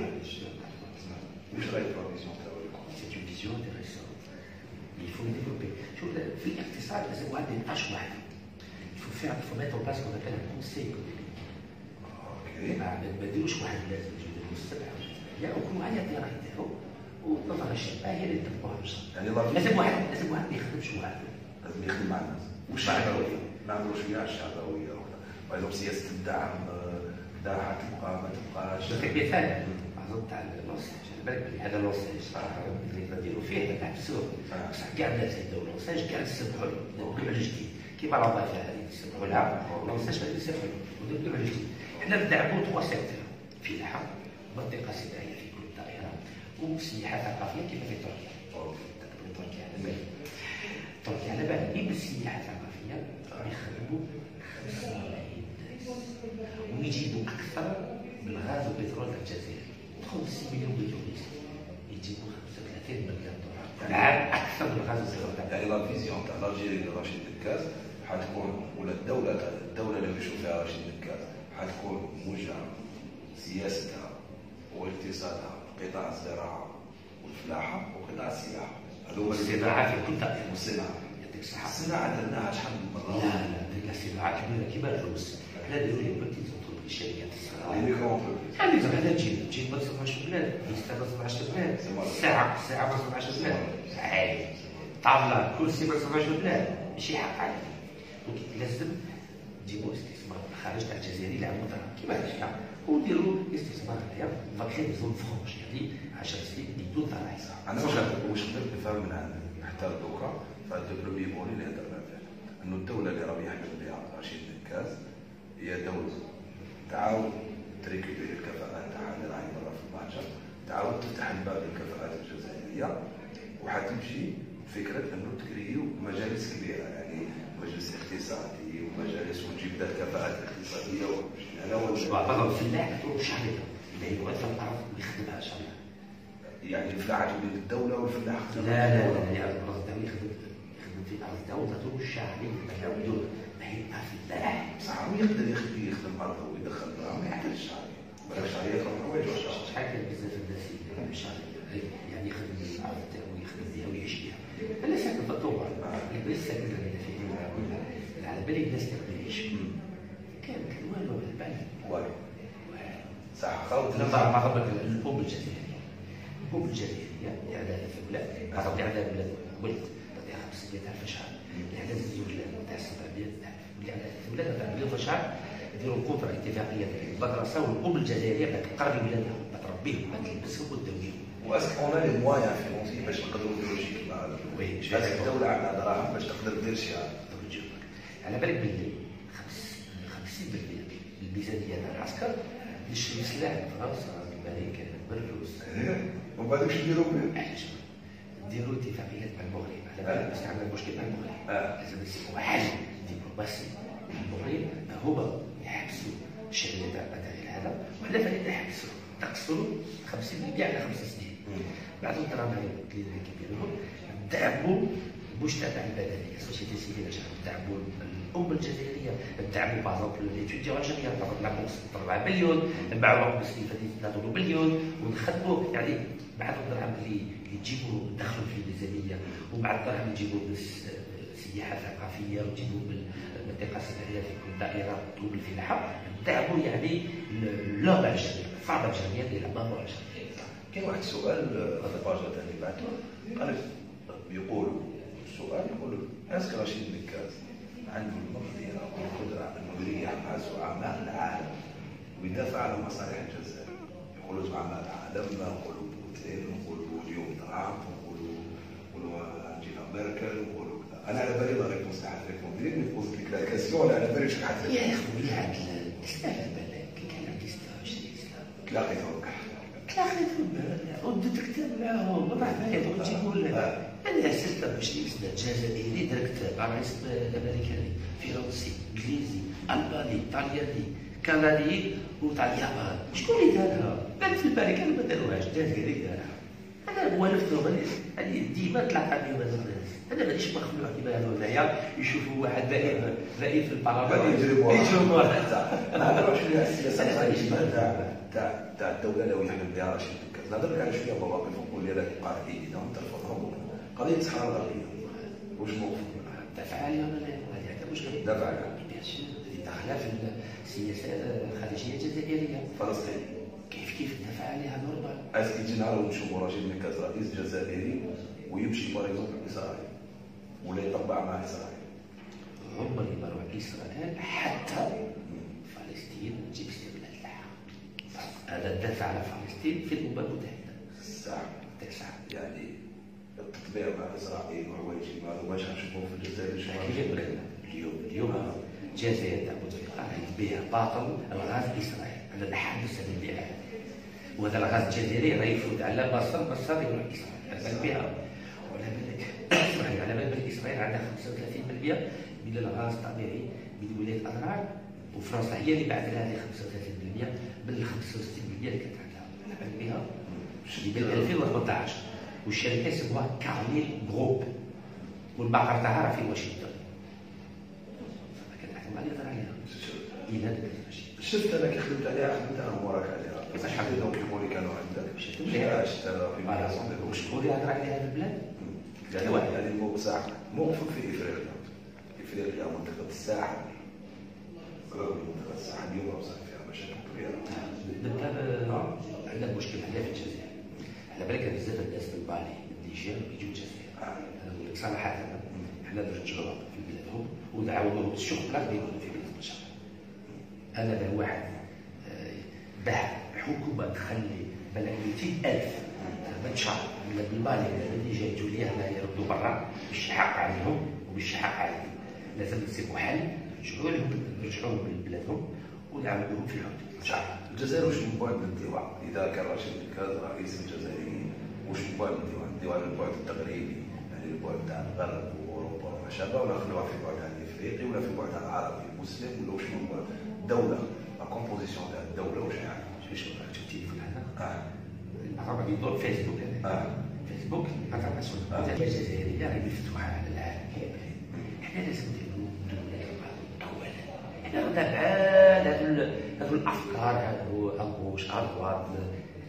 واش رايك في الفيزيون تاعو؟ سي اون فيزيون انتريسون يفو ديفلوبي. شوف في الاقتصاد لازم واحد ما يبقاش وحده. يفو ميتر باس كون ابل ان كونسي ايكونوميك. ما نديروش واحد لازم يجيو السبع لا وكل واحد يعطي راي تاعو والنظره الشابه هي اللي تطبقها ان شاء الله. لازم واحد ما يخدمش وحده، لازم يخدم مع الناس. واش نعملوا شويه على الشعبويه ولا سياسه الدعم كذا حتبقى ما تبقاش. مثال اظن تاع لوساج على بالك هذا لوساج اللي نديروا فيه تاع السوق بصح كاع الناس يداو لوساج كاع يسمحوا له نديروا على جديد كيما الوظائف هذه يسمحوا لها لوساج غادي يسمحوا له نديروا على جديد. حنا ندعموا توا سيكتور فلاحه منطقه صناعيه في كل دائره وسياحه ثقافيه كما في تركيا. تركيا على بالك تركيا على بالك غير بالسياحه الثقافيه يخدموا 50 ملايين ناس ويجيبوا اكثر من غاز والبترول في الجزائر. 5 مليون تونسي يجيبوا 35 مليون دولار العام اكثر من غاز والبترول. يعني لا فيزيون تاع الجيري لرشيد دكاز حتكون ولا الدوله اللي بيشوف فيها رشيد دكاز حتكون موجهه سياستها واقتصادها قطاع الزراعه والفلاحه وقطاع السياحه. هذوما الصناعه في كل طريقه. والصناعه يعطيك الصحه. الصناعه درناها شحال من مره. لا درنا صناعه كبيره كيما الروس. حنا نديروا لي بوتيت الشركات الصغيره. هذا تجي ما تصنعش بلاد، ما تصنعش بلاد، ساعه ما تصنعش بلاد، عادي. طاوله كرسي ما تصنعش بلاد، ماشي حق عليك. لازم نجيبوا استثمار خارج تاع الجزائر يلعب مضرب كيما هكا ونديروا استثمار هنايا فاكرين زون فرونش يعني 10 سنين بدون ضرائب. انا واش قدرت نفهم من عندك حتى دوكا فهاد الدبلومي يقولي اللي هضرنا فيه انه الدوله اللي راهو يحلم بها رشيد نكاز هي دولة تعاود تريكوبيري الكفاءات تاعها اللي راهي برا في الماتشات، تعاود تفتح الباب للكفاءات الجزائريه، وحتمشي فكره انه تكريو مجالس كبيره، يعني مجلس اقتصادي ومجالس وتجيب ذات كفاءات اقتصاديه. هذا هو بعضهم الفلاح تروح شهريه اللي هي لغه الارض ويخدمها ان شاء الله. يعني الفلاح تولي الدوله والفلاح لا لا لا يعني الارض الدولي يخدم في ارض الدوله تروح شهريه بدون ما يبقى فلاح. صح يقدر يخدم ارضه ويدخل دراهم ما يحتاجش شهريه، ولا شهريه يخدم حوايج. شحال كان بزاف الناس اللي شهريه يعني يخدم الارض تاعو يخدم فيها ويعيش فيها. انا ساكن في الطوبه، البيت ساكن فيه على بالي الناس يقدر يعيش. كان والو على بالي والو. صح خاوت نظر مع ربك الام الجزائريه. الام الجزائريه يعني في بلاد تعطي على بلاد ولد تعطيها 500,000 شهر، يعني الزوج تاع 700,000 يعني في بلاد تاع مليون شهر يديروا كونترا اتفاقيه المدرسه والام الجزائريه تقري ولادها تربيهم تلبسهم وتدويهم. واسك اون لي موايان فينونسي باش نقدروا نديروا شي كيما وي هذه الدوله عندها دراهم باش تقدر دير شي حاجه. على بالك باللي 50% الميزانيه تاع العسكر يشري سلاح من فرنسا من امريكا من الروس. ومن بعد واش نديروا به؟ علاش؟ نديروا اتفاقيات مع المغرب على بالك باش نعمل مشكل مع المغرب. لازم يسيبوا حاجه دبلوماسي. المغرب هما يحبسوا الشركه تاع الماتيريال هذا وحنا فايدين نحبسوا نقصوا 50% على 5 سنين. بعد الدراهم اللي كيديروهم ندعموا المجتمع المدني السوسيتي سيفيل عشان ندعموا الام الجزائريه، ندعموا بعض ليتوديون الجزائريين نطلب لهم 4 مليون، مع الوقت ناخذوا مليون ونخدموا يعني بعض الدراهم اللي تجيبوا ندخلوا في الميزانيه، ومع الدراهم نجيبوا سياحه ثقافيه وتجيبوا بالمنطقه السكنيه في كل دائره طول الفلاحه، ندعموا يعني اللغه الجزائريه، الثقافه الجزائريه ديال المامور الجزائري. كاين واحد السؤال هذا الباجا ثاني بعثوه قال يقولوا السؤال يقولوا اسك رشيد نكاز عنده المقدره والقدره انه يريح ناس وعمال العالم ويدافع على مصالح الجزائر. يقولوا زعما العالم ما نقولوا بوتين، نقولوا اليوم ترامب، نقولوا انجيلا ميركل، نقولوا كذا. انا على بالي لا ريبونس تاع الريبوندي مي بوز ديك لا كاسيون على بالي شحال حتى يا خويا هاد الاسلام على بالك كي كان عندي 26 سنه تلاقيتهم وديت كتاب معاهم راه فايت وتيقول انا 26 سنه جزائري درت رئيس الامريكاني فرنسي انجليزي الماني طالياني كندي وتاع اليابان. شكون اللي دارها؟ بانت في بالي كانوا ما داروهاش، الجزائري دارها. انا والفتهم يعني ديما تلاقى بهم هذو الناس. انا مانيش مخلوع كيما هذو هنايا يشوفوا واحد رئيس في البرلمان يجربوا انا نهضر شويه على السياسه تاع الدوله لو يحلم بها رشيد نكاز. نهضر لك على شويه مواقف ونقول لك قاعدين يدهم ترفضهم قضيه الصحراء الغربيه واش موقفك منها؟ دافع عليها ولا لا؟ هذه مشكل. دافع عليها بيان سور هذه داخله في السياسه الخارجيه الجزائريه. فلسطين كيف ندافع عليها نورمال. اسكي تجي نهار ونشوفوا رشيد نكاز رئيس جزائري ويمشي باريزون لاسرائيل ولا يطبع مع اسرائيل؟ هم اللي يمروا اسرائيل حتى فلسطين تجيب استقلال تاعها. هذا الدافع على فلسطين في الامم المتحده. الساعه يعني التطبيع مع اسرائيل وحوايج كيما واش غنشوفوهم في الجزائر الشماليه. اليوم الجزائر تاخذ بها باطل الغاز الاسرائيلي، هذا الحادث الذي بها وهذا الغاز الجزائري راه يفوت على مصر يروح اسرائيل بها. وعلى بالك على بالك اسرائيل عندها 35% من الغاز الطبيعي من ولايه الاضرار، وفرنسا هي اللي بعث لها 35% من ال 65% اللي كانت عندها. على بالك بها من 2018 والشركه اسمها كارنيل جروب والمقر تاعها راه في واشنطن. فما كان يهضر عليها الى هذاك المشي. شفت انا كي خدمت عليها خدمت انا وراك عليها بس حبيتهم كيما اللي كانوا عندك شفت في بلاصه وشكون اللي يهضر عليها في البلاد؟ يعني موقفك في افريقيا منطقه الساحل منطقه الساحل اليوم وصار فيها مشاكل كبيره. بالطبع عندنا مشكل عليها في الجزائر. على بالك بزاف الناس من بالي من نيجير يجوا الجزائر. انا نقول لك صراحه حنا نرجعوهم في بلادهم ونعاونوهم الشغل لا يكونوا في بلاد البشر. انا لو واحد باه حكومه تخلي بلا 200,000 من شهر من المالي اللي جاي يجوا لي هنا يردوا برا باش يحق عليهم وباش يحق عليهم. لازم نسيبوا حل نرجعوهم لبلادهم ونعاودوهم في الحدود. صح. الجزائر واش من بعد الانطواء؟ اذا كان رشيد الكاز رئيس الجزائريين واش من بعد الانطواء؟ الانطواء من البعد التغريبي يعني البعد تاع الغرب واوروبا وما شابه، ولا خلوها في البعد الافريقي ولا في البعد العربي المسلم، ولا واش من بعد الدوله لا كومبوزيسيون تاع الدوله واش يعني؟ شوف التليفون هذا البرنامج يدور فيسبوك فيسبوك انترناسيونال الجزائريه راهي مفتوحه على العالم كامل. احنا لازم نديروا دوله احنا غدا بعاد هذو الافكار هذو اغوش اغوات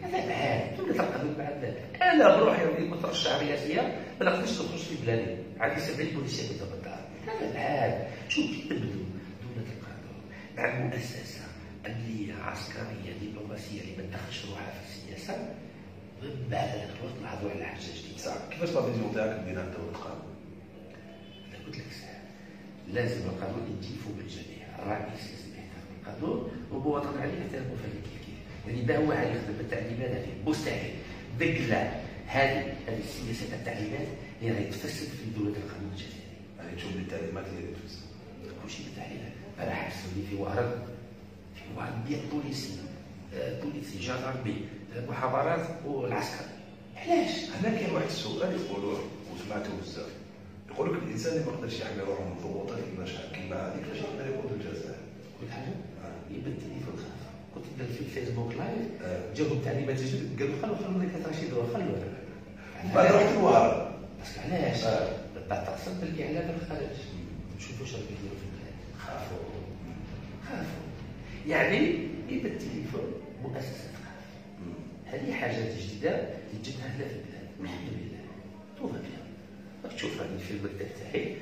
هذا بعاد دوله القانون بعد. انا بروحي اللي كنت رشح رئاسيه ما نقدرش نخرج في بلادي عندي 70 بوليسيه قدام الدار. هذا بعاد. شوف كيف نبدو دوله القانون مع مؤسسه امنيه عسكريه دبلوماسيه اللي ما تدخلش روحها في السياسه. من بعد هذاك الوقت نهضروا على حاجه جديده. صح. كيفاش لا فيزيون تاعك بناء دوله القانون؟ انا قلت لك لازم القانون يجي فوق الجميع. الرئيس لازم يحترم القانون والمواطن عليه يحترمه في كيف يعني باه واحد يخدم بالتعليمات هذه مستحيل. دقلا هذه السياسه تاع التعليمات هي راهي تفسد في دوله القانون الجزائري. يعني تشوف التعليمات اللي تفسد كلشي بالتعليمات. انا حسوني في وهران في واحد 100 بوليسي جندرمي المخابرات والعسكر. علاش؟ هنا كاين واحد السؤال يقولوه وسمعته بزاف، يقول لك الانسان اللي ما يقدرش يحمي روحه من ضغوطات كيما هذيك كيفاش يقدر يقود الجزائر؟ قلت حاجه يبدل في الخاف. كنت ندير في الفيسبوك لايف جاوبهم تعليمات جدد قالوا خلوا لك رشيد خلوا بعد رحت للوهران. بس علاش؟ بعد تقصد بالاعلام الخارج نشوفوا واش راهم يديروا في البلاد. خافوا يعني يبدل التليفون مؤسسه هذه حاجات جديده اللي جبنا هنا في البلاد والحمد لله توفى بها. راك تشوف راني في المكتب تاعي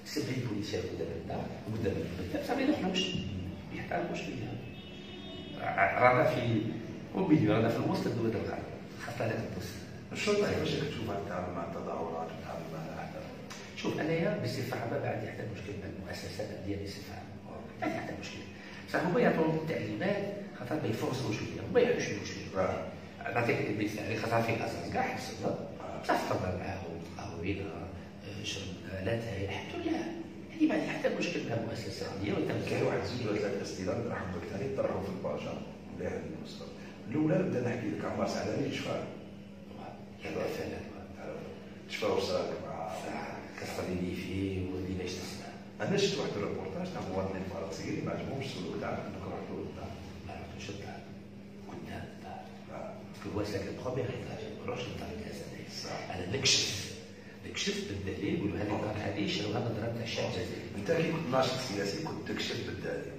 70 بوليسيات قدام الدار وقدام المكتب صافي نخدموش يحترموا شويه. رانا في وميليو رانا في الوسط دوله الغرب خاصه هذاك البوست. الشرطه كيفاش كتشوفها تتعامل مع التظاهرات وتتعامل مع الاحداث؟ شوف انايا بصفه عامه ما عندي حتى مشكل مع المؤسسات ديالي بصفه عامه ما عندي حتى مشكل. صح هما يعطوني التعليمات خاطر ما يفرصوا شويه هما يحوشوا شويه. نعطيك مثال خاطر في الاساس كاع حسنا بصح تفضل معاهم قهوينا شربنا لا تاي الحمد لله. يعني ما عندي حتى مشكل مع المؤسسات ديالي. كاين واحد زوج ولا ثلاث استلام راحوا بك ثاني طرحوا في الباجا ولا هذه المسألة. الاولى نبدا نحكي لك عمار سعداني شفاه. شفاه واش صار مع كسرني فيه واللي باش تسمع. انا شفت واحد الريبورتاج تاع مواطنين فرنسيين ما عجبهمش السلوك تاعك انك رحتوا للدار. ما رحتوش للدار قدام الدار هو ساكن بروميير ايطاج ما نروحش للدار الجزائري. انا نكشف بالدليل نقول هذه الدار هذه شروها نظره تاع الشعب الجزائري. انت كي كنت ناشط سياسي كنت تكشف بالدليل.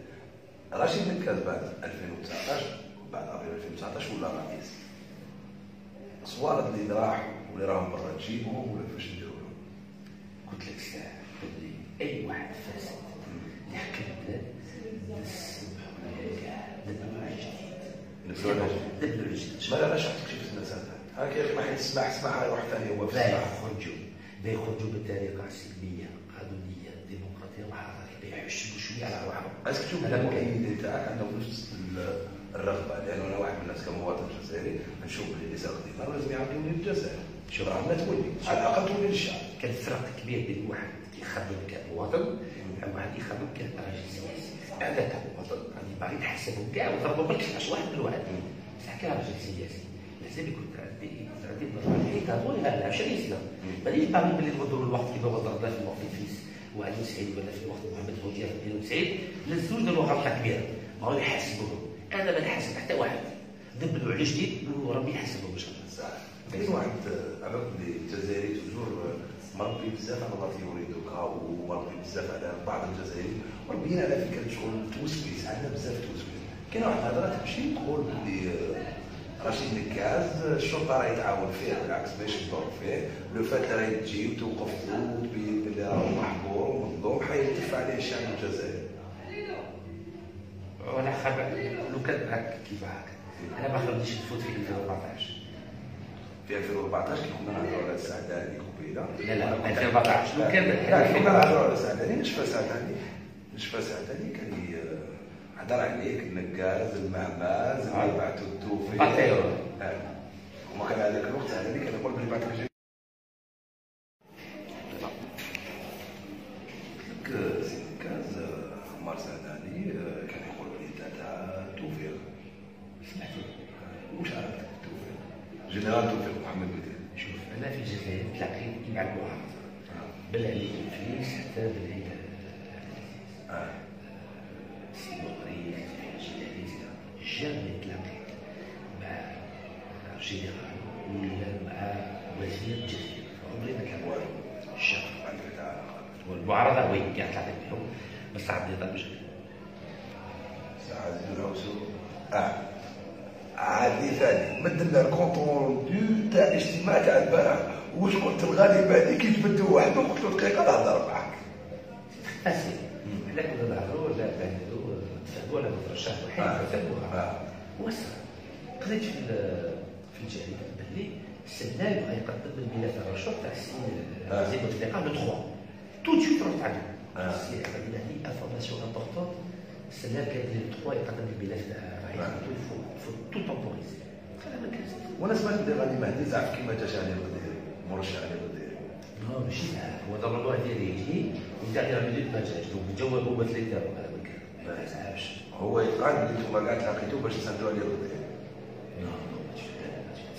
رشيد الكاز بعد 2019 بعد ابريل 2019 ولا رئيس. صوالد اللي راحوا واللي راهم برا تجيبهم ولا كيفاش نديروا لهم؟ قلت لك ساعه اي واحد فاسد يحكم البلاد نسمحوا له كاع نبنوا على جديد. ما لا شحال تكشف الناس هكا ما حد يسمح يروح ثاني هو في لا يخرجوا بطريقه سلميه قانونيه ديمقراطيه وحضاريه ما يحشموا شويه على روحهم. اسكو تشوف المؤيدين تاعك عندهم نفس الرغبه؟ لانه انا واحد من الناس كمواطن جزائري نشوف اللي صار ديما لازم يعاودوا للجزائر. شوف ما تولي على الاقل تولي للشعب. كان فرق كبير بين واحد كيخدم كمواطن واحد يخدم كراجل سياسي. هذا كمواطن غادي باغي نحسبهم كاع وضربوا بالكلاش واحد بالواحد. بصح كراجل سياسي لازم يكون عندي الحكايه ولا 20 سنه مانيش باغي ملي نغدروا الوقت كيما ضربنا في الوقت الفيس وعلي سعيد ولا في الوقت محمد بوجيه في 92 للزوج داروا غلطه كبيره ما غادي يحاسبوهم. انا ما نحاسب حتى واحد دبلوا على جديد وربي يحاسبهم ان شاء الله. كاين واحد عباك اللي الجزائري توجور مربي بزاف على الله يريدوكا ومربي بزاف على بعض الجزائريين مربيين على فكره شغل توسويس. عندنا بزاف توسويس. كاين واحد الهضره تمشي تقول بلي رشيد الكاز الشرطه راهي تعاون فيه بالعكس باش تدور فيه لو فات راهي تجي وتوقف وتبين بلي راهو محظور ومنظوم حيتدفع عليه الشعب الجزائري. وانا خابع لو كان هكا كيف هكا انا ما خليتش نفوت في 2014. في 2014 كي كنا نهضروا على السعداني قبيله. لا 2014 لو كان كنا نهضروا على السعداني نشفى سعداني كان هضر عليك النكاز المعماز اللي بعثوا التوفيق باتيرو. وما كان هذاك الوقت هذا اللي كان يقول بلي بعث لك كتاب الهيكل سي بوغري الجلالي جامي تلاقيت مع جنرال ولا مع وزير الجزائر عمري ما كان والو الشيخ والمعارضه وين كاع تلاقيت بهم بس عاد نظام جديد سعد العوسو عادي ثاني مد لنا الكونترول دو تاع الاجتماع تاع البارح واش قلت الغالب هذيك يتبدو وحده وقلت له دقيقه نهضر معاك اسي حنا كنا نهضروا لا نتفاهموا على الرشاح وحنا نتفاهموا وصل قريت في الجريده باللي السنال بغا يقدم الملف الرشوه تاع السي زي بوتفليقه لو 3 تو دو سويت رحت عنده سي عملنا لي انفورماسيون امبورطون السنال كان لي 3 يقدم الملف تاع رئيس فو تو تومبوريزي كلام كاين وانا سمعت بلي غادي مهدي زعف كيما جاش علي القديري مرشح علي القديري لا ماشي هو ضروري ديالي يجي وتاع مينوت ما جاش دونك جاوبوا مثل اللي داروا ما تعرفش هو يقعد اللي نتوما كاع تلاقيتو باش تساندوا عليه القديري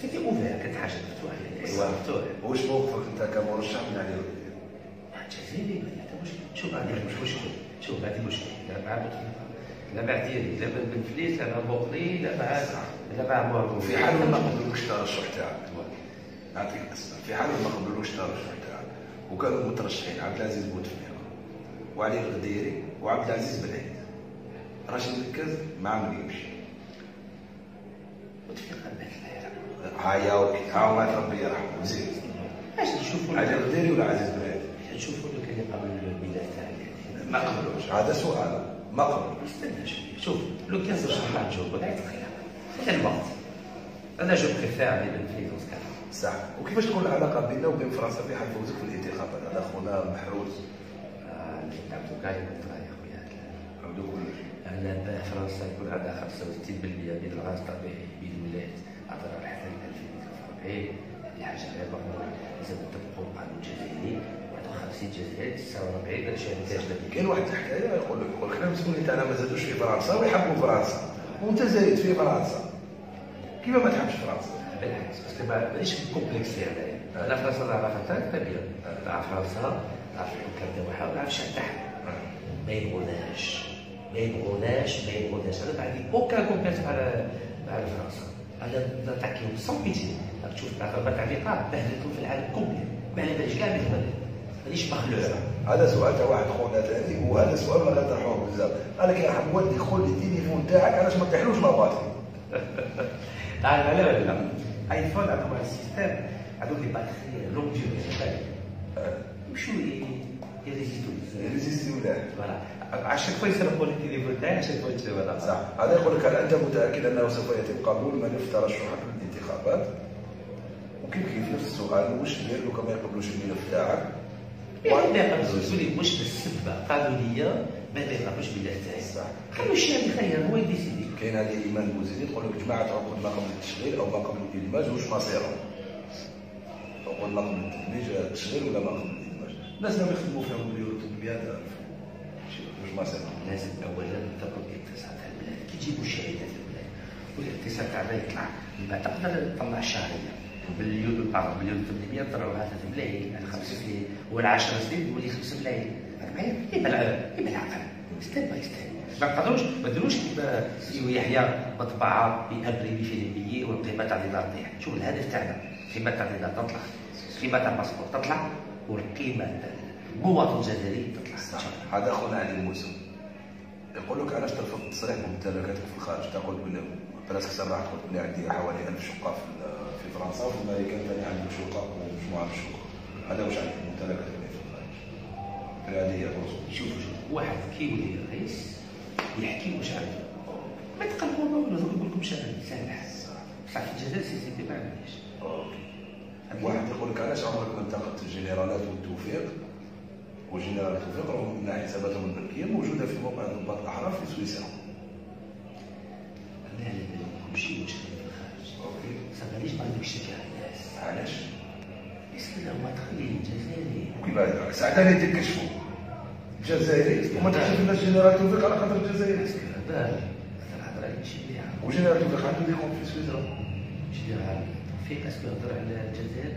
سيتي اوفير كانت حاجه مفتوحه يعني مفتوح واش موقفك انت كمرشح من علي القديري؟ الجزائري ما عندها مشكل شوف هذه مش مشكل شوف هذه مشكل لا مع لا مع ديالي لا مع بن فليس لا مع بوقلي لا مع مورو في حال ما قبلوش الترشح تاعك نعطيك قصه في حال ما قبلوش الترشح تاعك وكانوا مترشحين عبد العزيز بوتفليقه وعلي الغديري وعبد العزيز بن عيد راشد مركز مع من يمشي بوتفليقه ها ما ربي يرحمه مزيان اش نشوفوا علي الغديري ولا عزيز بن عيد نشوفوا لو كان قبل الميلاد تاعي ما قبلوش هذا سؤال ما قبلوش استنى شوف لو كان رشح مع الجو ولا يتخيل خلي الوقت انا جو بريفير علي بن فليس كان صح وكيفاش تكون العلاقه بيننا وبين فرنسا في حال فوزك في الانتخابات هذا خونا محروس عبدو كاع يا خويا عبدو كلش انا فرنسا يكون عندها 65% من الغاز الطبيعي بين الولايات عبر الحث 2040 هذه حاجه غير مقبوله لازم نطبقوا القانون الجزائري 51 جزائري 49 شركه اجنبيه كاين واحد الحكايه يقول لك حنا المسؤولين تاعنا ما زادوش في فرنسا ويحبوا فرنسا وانت زايد في فرنسا كيف ما تحبش فرنسا؟ بالعكس باسكو مانيش كومبلكس فيها انا فرنسا نعرفها حتى كبير نعرف فرنسا نعرف الحكام تاعها ونعرف الشعب تاعها ما يبغوناش انا ما عندي اوكا كومبلكس على فرنسا انا نتحكيهم سون بيتي راك تشوف العقبات تاع اللقاء بهدلتهم في العالم كومبلي ما على باليش كاع مانيش مخلوع هذا سؤال تاع واحد خونا ثاني وهذا سؤال ما غنطرحوه بزاف قال لك يا حب ولدي خذ التليفون تاعك علاش ما تحلوش لاباطري تعرف على ولا لا ايفون عندهم السيستم عندهم لي باتري لونج ديوري وشو يريزيستيو له فوالا عشان كويس يسرقوا لي التليفون تاعي عشان كويس هذا صح هذا يقول لك هل انت متاكد انه سوف يتم قبول ملف ترشحك للانتخابات وكيف نفس السؤال واش دير لو كما يقبلوش الملف تاعك ما يقبلوش يقول مش بالسبه قانونيه ما يقبلوش الملف تاعي صح خلوا الشعب يخير هو يديسيدي كاين هذه ايمان بوزيدي تقول لك جماعه عقود ما قبل التشغيل او ما قبل الادماج واش مصيرهم عقود ما قبل التشغيل ولا ما قبل الادماج الناس اللي يخدموا فيهم مليون بهذا واش مصيرهم لازم اولا نضربوا الاقتصاد تاع البلاد كي يجيبوا الشركات في البلاد والاقتصاد تاعنا يطلع من بعد تقدر تطلع الشهريه مليون 800 نطلعوها 3 ملايين على 5 سنين ولا 10 سنين يولي 5 ملايين راك معايا يبقى العقل ستيب باي ستيب ما نقدروش ما نديروش كيما سيو يحيى مطبعه بامبريمي في اليمية والقيمه تاع الدينار تطيح شوف الهدف تاعنا القيمه تاع الدينار تطلع القيمه تاع الباسبور تطلع والقيمه تاع المواطن الجزائري تطلع هذا خونا علي الموسم يقول لك علاش ترفض تصريح ممتلكاتك في الخارج تقول بلي براسك صرحت قلت بلي عندي حوالي 1000 شقه في فرنسا وفي امريكا ثاني عندي شقه ومجموعه من الشقق هذا واش عندك ممتلكاتك في الخارج هذه هي الرسوم شوف واحد كيولي رئيس يحكي واش عنده ما تقلقوا ما والو يقول لكم شنو سامح صح في الجزائر سيتي ما عنديش واحد يقول لك علاش عمرك ما انتقدت الجنرالات والتوفيق وجنرال التوفيق رغم ان حساباتهم البنكيه موجوده في موقع ضباط الاحرار في سويسرا انا كل شيء مشكل في الخارج صافي علاش ما عندكش شجاعه الناس علاش؟ اسم هو تخلي الجزائري كيف ساعتها تكشفوا الجزائري وما تكشف الناس جنرال توفيق على خاطر الجزائري هذا الهضره ماشي مليحه وجنرال توفيق عنده دي كونت في سويسرا جنرال توفيق اسمه يهضر على الجزائر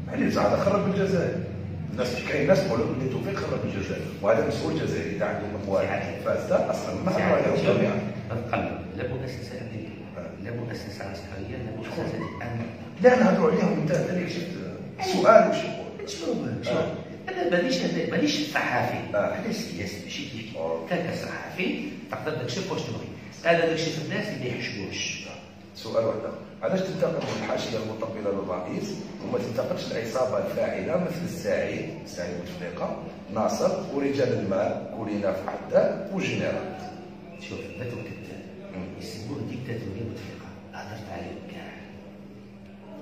عليه زعما خرب الجزائر كاين ناس يقولوا بلي توفيق خرج من الجزائر، وهذا مسؤول جزائري عنده مقوال فاسده اصلا ما هضروا عليهم جميعا. نتقلب لا مؤسسه امنيه لا مؤسسه عسكريه لا مؤسسه امن. لا نهضروا عليهم انت اللي شفت سؤال وش شنو انا مانيش صحافي، انا سياسي ماشي كيف كان صحافي تقدر تكشف واش تبغي، انا نكشف الناس اللي ما يحشموش. سؤال واحد، علاش تنتقد الحاشيه المطبله للرئيس وما تنتقدش العصابه الفاعله مثل سعيد بوتفليقه ناصر ورجال المال كولينا في حداد وجنرال؟ شوف هذوك يسموه ديكتاتوريه بوتفليقه، هضرت عليهم كاع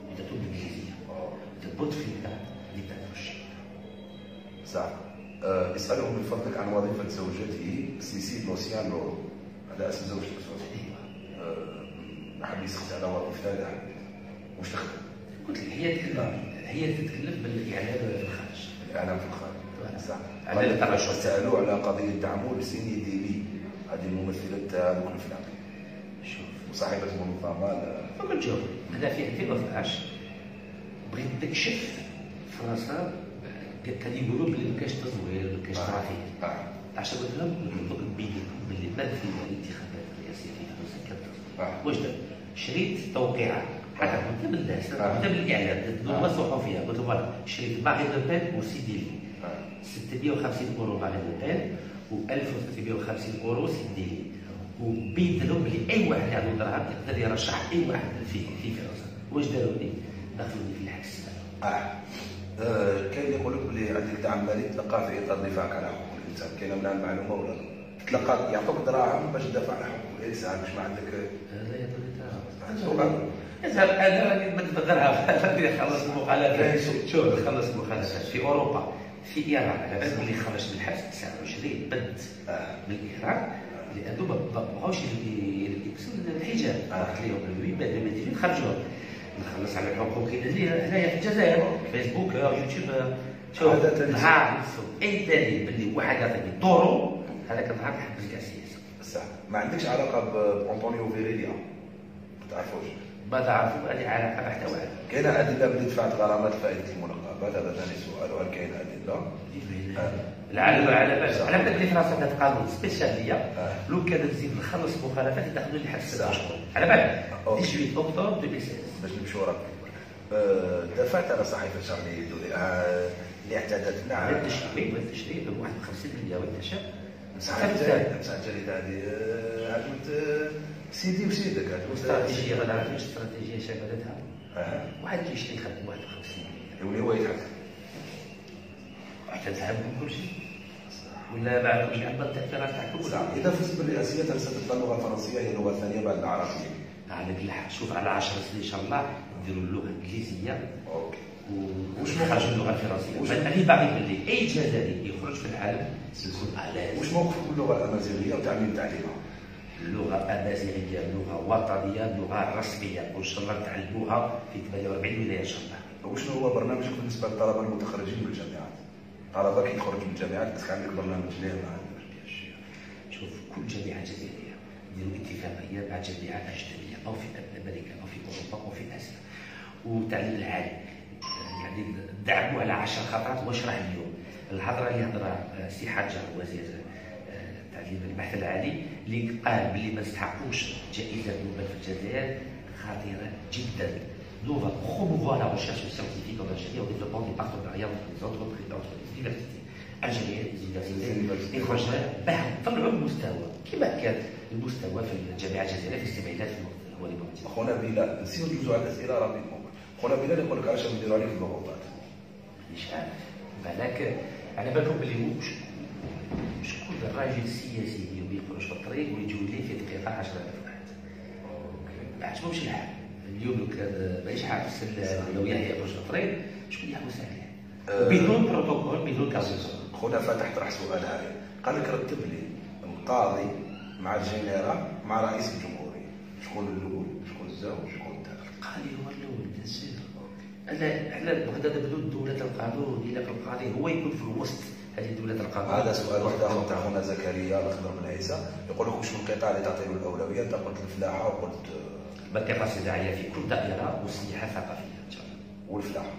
ديكتاتور بالانجليزيه بوتفليقه ديكتاتورشيب. صح. اساله من فضلك عن وظيفه زوجته سيسي لوسيان لورو، هذا اسم زوجتك صوتي. حب يسخت على وظيفتها واش تخدم؟ قلت لك هي تتكلم بالاعلام في الخارج. الاعلام في الخارج صح. على الترشح سالوه على قضيه تعامل سيني ديلي، هذه الممثله تاع دوك الافلام. شوف وصاحبه المنظمه فما نجاوب. انا في 2012 بغيت نكشف فرنسا، كان يقولوا بلي ما كاينش تزوير ما كاينش ترافيك. عشان قلت لهم نبين لكم بلي ما في الانتخابات الرئاسيه في فرنسا كانت واش درت؟ شريت توقيعه حتى قدام الناس قدام الاعلام نوما صحفيه، قلت لهم شريت مارين لو بين وسيدي لي 650 اورو مارين لو بين و 1350 اورو سيدي لي، وبينت لهم بلي اي واحد عنده دراهم يقدر يرشح اي واحد في فرنسا. واش داروا لي؟ دخلوني في الحبس. كاين اللي يقول لك بلي عندك دعم مالي تلقاه في اطار دفاعك على حقوق الانسان، كاينه من المعلومه ولا تلقى يعطوك دراهم باش تدافع على حقوق الانسان باش ما عندك؟ لا يا دولار اذهب انا راني نتبغرها راني نخلص المخالفات. شوف نخلص المخالفات في اوروبا في ايران، على بالك اللي خرج من الحبس 29 بنت من ايران لانه ما بغاوش يلبسوا الحجاب، قلت لهم وي ما يديروا خرجوا. نخلص على الحقوق هنايا في الجزائر فيسبوك يوتيوب. شوف نهار اي دليل باللي واحد يعطيني دورو هذاك النهار نحبس كاع السياسه. صح. ما عندكش علاقه بانطونيو فيريليا؟ ما تعرفوش؟ ما تعرفوا هذه علاقه بحته واحده. كاين ادله بدي دفعت غرامات فائده المناقبات؟ هذا ثاني سؤال. وهل كاين ادله؟ العالم على بالك اللي فرنسا كانت قانون سبيسياليه لو كان نزيد نخلص مخالفات يدخلوا لي حبس 6 اشهر على بالك 18 اكتوبر 2016 باش نمشيو وراك. دافعت على صحيفه شارلي دولي اللي اعتادت مع التشريع ب 51% وانتشر. صحيفه الجريده هذه هاجمت سيدي وسيدك. استراتيجيه ما نعرفش استراتيجيه شغلتها واحد كيشري يخدم 51% يولي هو يتحكم حتى تذهب كل شيء ولا بعد مش عندنا التاثيرات تاع كل شيء. اذا فزت بالرئاسيه ستبقى اللغه الفرنسيه هي اللغه الثانيه بعد العربيه. على كل حال شوف على 10 سنين ان شاء الله نديروا اللغه الانجليزيه. اوكي. وش نخرجوا اللغه الفرنسيه؟ اللي باغي باللي اي جزائري يخرج في العالم سيكون الاز. واش موقفك باللغه الامازيغيه وتعليم تعليمها؟ اللغه الامازيغيه لغه وطنيه لغه رسميه وان شاء الله نتعلموها في 48 ولايه ان شاء الله. وشنو هو برنامجك بالنسبه للطلبه المتخرجين من الجامعات؟ طلبه كيخرج من الجامعات كان عندك برنامج ليه؟ شوف كل جامعه جزائريه نديروا اتفاقيه مع جامعات اجنبيه او في امريكا او في اوروبا او في اسيا وتعليم العالي يعني ندعموا على 10 خطرات. واش راه اليوم الهضره اللي هضرها سي حجر وزير التعليم البحث العالي اللي قال باللي ما نستحقوش جائزه نوبل في الجزائر خطيره جدا. Nous on va promouvoir la recherche scientifique en Algérie en développant des partenariats entre les entreprises, entre les universités algériennes, les universités étrangères باش نطلعوا المستوى كما كان المستوى في الجامعه الجزائريه في الاستماعيلات في الوالدين. خونا بلال نسيو ندوزو على الاسئله رابيدمون. خونا بلال يقول لك علاش نديروا عليك الضغوطات؟ مش عارف. بالك على بالكم بلي مش كل راجل سياسي اليوم يخرج في الطريق ويجوا ليه في دقيقه 10,000 واحد. ما عجبهمش الحال. اليوم لو كان ماهيش حافظ لو يحيى يخرج في الطريق شكون يحوس عليه؟ بدون بروتوكول بدون كاسوس. خونا فاتح طرح سؤال هاي قال لك رتب لي القاضي مع الجنرال مع رئيس الجمهوريه، شكون الاول؟ شكون الزوج؟ شكون الثالث؟ القاضي هو الاول بالنسبه انا بغيت بدون دوله القانون الا القاضي هو يكون في الوسط هذه دوله القانون. هذا سؤال واحد اخر تاع خونا زكريا الخضر بن عيسى يقول لك شنو القطاع اللي تعطي له الاولويه؟ انت قلت الفلاحه وقلت المنطقه الصناعيه في كل دائره والسياحه الثقافيه ان شاء الله. والفلاحه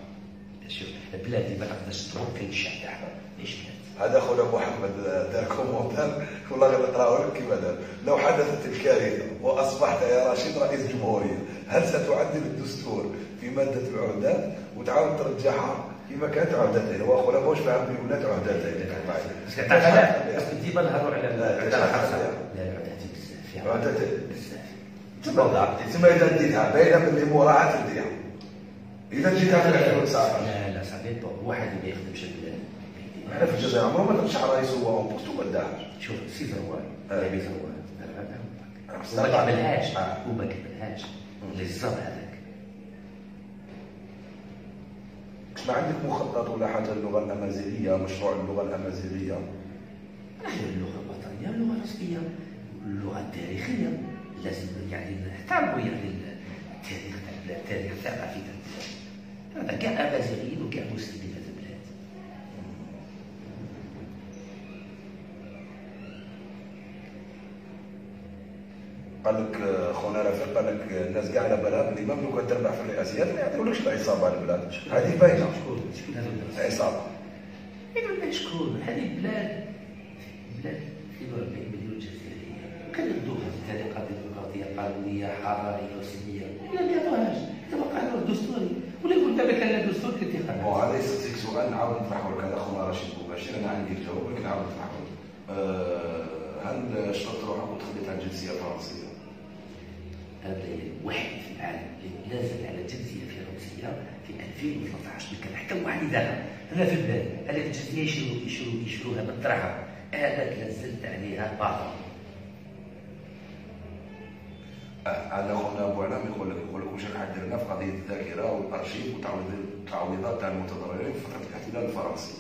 شوف البلاد اللي ما تقدرش تدخل فين الشعب تاعها ماشي بلاد. هذا خونا محمد دار كومونتير والله غير نقراو لك كيما دار. لو حدثت الكارثه واصبحت يا رشيد رئيس جمهوريه، هل ستعدل الدستور في ماده العهدات وتعاود ترجعها كما كانت عهدتين؟ هو خونا واش فاهم ولات عهدتين. لا بس ديما نهضروا على العهدات بزاف فيها عهدتين بزاف. تما اذا ديتها باينه باللي مراعاه تديها. اذا جيتها في 2009 لا صافي واحد ما يخدمش البلاد. احنا في الجزائر عمره ما ترشح رئيس هو اون بوست وما داهش. شوف سي زروان لعبي زروان وما كملهاش للزر هذاك. ما عندك مخطط ولا حاجه للغه الامازيغيه، مشروع اللغه الامازيغيه؟ اللغه الوطنيه، اللغه الرسميه، اللغه التاريخيه لازم يعني نحترموا يعني التاريخ تاع البلاد، التاريخ الثقافي تاع البلاد. هذا كاع امازيغيين وكاع مسلمين في البلاد. قال لك خونا رفيق، قال لك الناس كاع على بالها بلي ميم لو كان تربح في الرئاسيات ما يعطيولكش العصابه البلاد. هذه باينه. شكون هذول عصابه؟ يقول شكون؟ هذه بلاد 42 مليون جزائري، كنردوها في طريقه ديمقراطيه قانونيه حضاريه وسلميه، ولا ما يعطوهاش. تبقى عنده الدستوري ولا يقول دابا كان لا دستور كانت بون هذا يسقسيك سؤال نعاود نطرحه لك. هذا خونا رشيد بوباشير، انا عندي الجواب ولكن نعاود نطرحه لك. هل شرطت روحك وتخليت عن الجنسيه الفرنسيه؟ هذا الوحيد في العالم اللي نازل على جنسيه فرنسيه في 2013. ما كان حتى واحد يدخل. انا في بالي هذيك الجنسيه يشروها بالدرهم، هذاك نزلت عليها باطل. هذا خونا ابو علام يقول لك واش راح درنا في قضيه الذاكره والارشيف وتعويضات تاع المتضررين في فتره الاحتلال الفرنسي.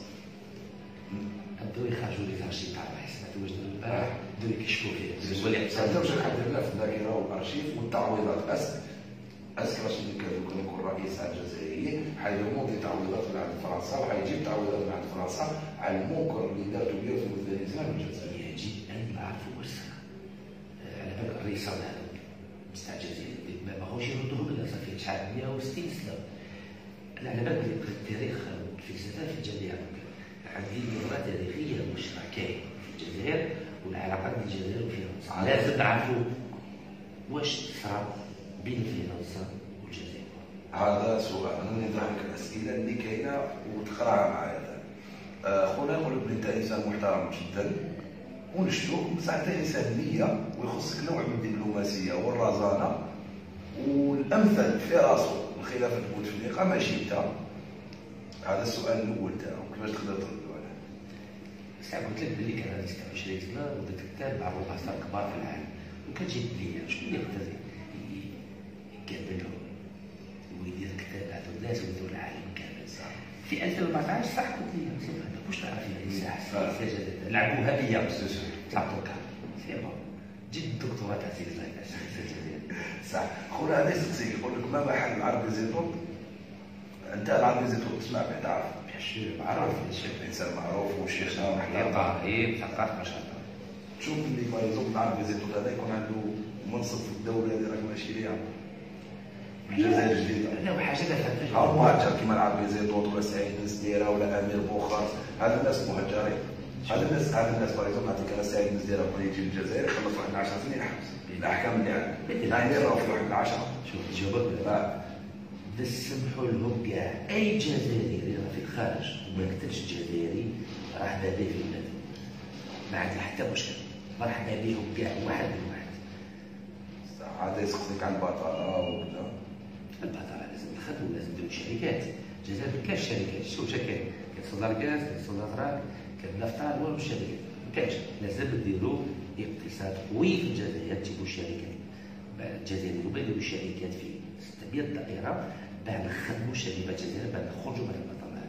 بداو يخرجوا لي تارشيف تاع الحسابات واش داروا البارح، بداو يكشفوا فيه. هذا واش راح درنا في الذاكره والارشيف والتعويضات. اسك رشيد كان يكون رئيس على الجزائريين حيمضي تعويضات من عند فرنسا وحيجيب تعويضات من عند فرنسا على المنكر اللي دارته به في مثل من الجزائر. يجب ان نعرفوا واش صرا. على بالك الرئيسان هذوك مستعجلين ماهوش يردوهم لنا صافي شحال 160 سنه. انا على بالك التاريخ في الجزائر في الجميع عندي نظره تاريخيه مشتركه كاين في الجزائر والعلاقات بين الجزائر وفرنسا. لازم نعرفوا واش صرا بين فرنسا والجزائر. هذا سؤال انا نطرح لك الاسئله اللي كاينه وتقراها معايا. خونا يقول لك انت انسان محترم جدا ونشتو، بصح انت انسان نيه ويخصك نوع من الدبلوماسيه والرزانه والامثل في راسه الخلافه البوتفليقه ماشي انت. هذا السؤال الاول تاعو كيفاش تقدر تردوا عليه؟ ساعه قلت لك بلي كان عندي 26 سنه ودرت كتاب مع الرؤساء الكبار في العالم، وكتجيب لي شكون اللي يقدر يقابلهم ويدير كتاب على الناس ويدور العالم كامل. في 2014 صح قلت لي واش تعرف يعني ساعه لعبوها بيا تعطوك سي بون جيت الدكتوراه تاع سيدي صح. خونا هذا يسقسيك يقول لك ما محل العربي زيتون؟ انت العربي زيتون تسمع به تعرف؟ معروف انسان معروف وشيخنا محترم طيب ثقافه ما شاء الله. تشوف اللي ما يزوق العربي زيتون هذا يكون عنده منصب في الدوله اللي راك ماشي ليها. الجزائر الجديده لا حاجه لا فهمتهاش. او مهجر كيما العربي زيتون ولا سعيد بن سديره ولا امير بوخارس، هذا الناس مهجرين. هذا الناس باغ نعطيك انا سعيد بن سديره بغى يجي للجزائر يخلص واحد 10 سنين حبس. الاحكام اللي عنده يعني راهو في واحد 10. شوف الجواب نسمحوا لهم كاع اي جزائري راه في الخارج وما كتبش جزائري مرحبا به في بلادهم، ما عندي حتى مشكل، مرحبا بهم كاع واحد من واحد. هذا يسقسيك عن البطاله وكذا. البطاله لازم نخدموا، لازم نديروا شركات. الجزائر ما كاينش شركات. شوف كاين صدر غاز، كاين صدر راك، كاين نفط، والو الشركات ما كاينش. لازم نديروا اقتصاد قوي في الجزائر، تجيبوا شركات. الجزائر ما يديروا شركات في 600 دائره باش نخدموا شباب الجزائر باش نخرجوا من البطاله.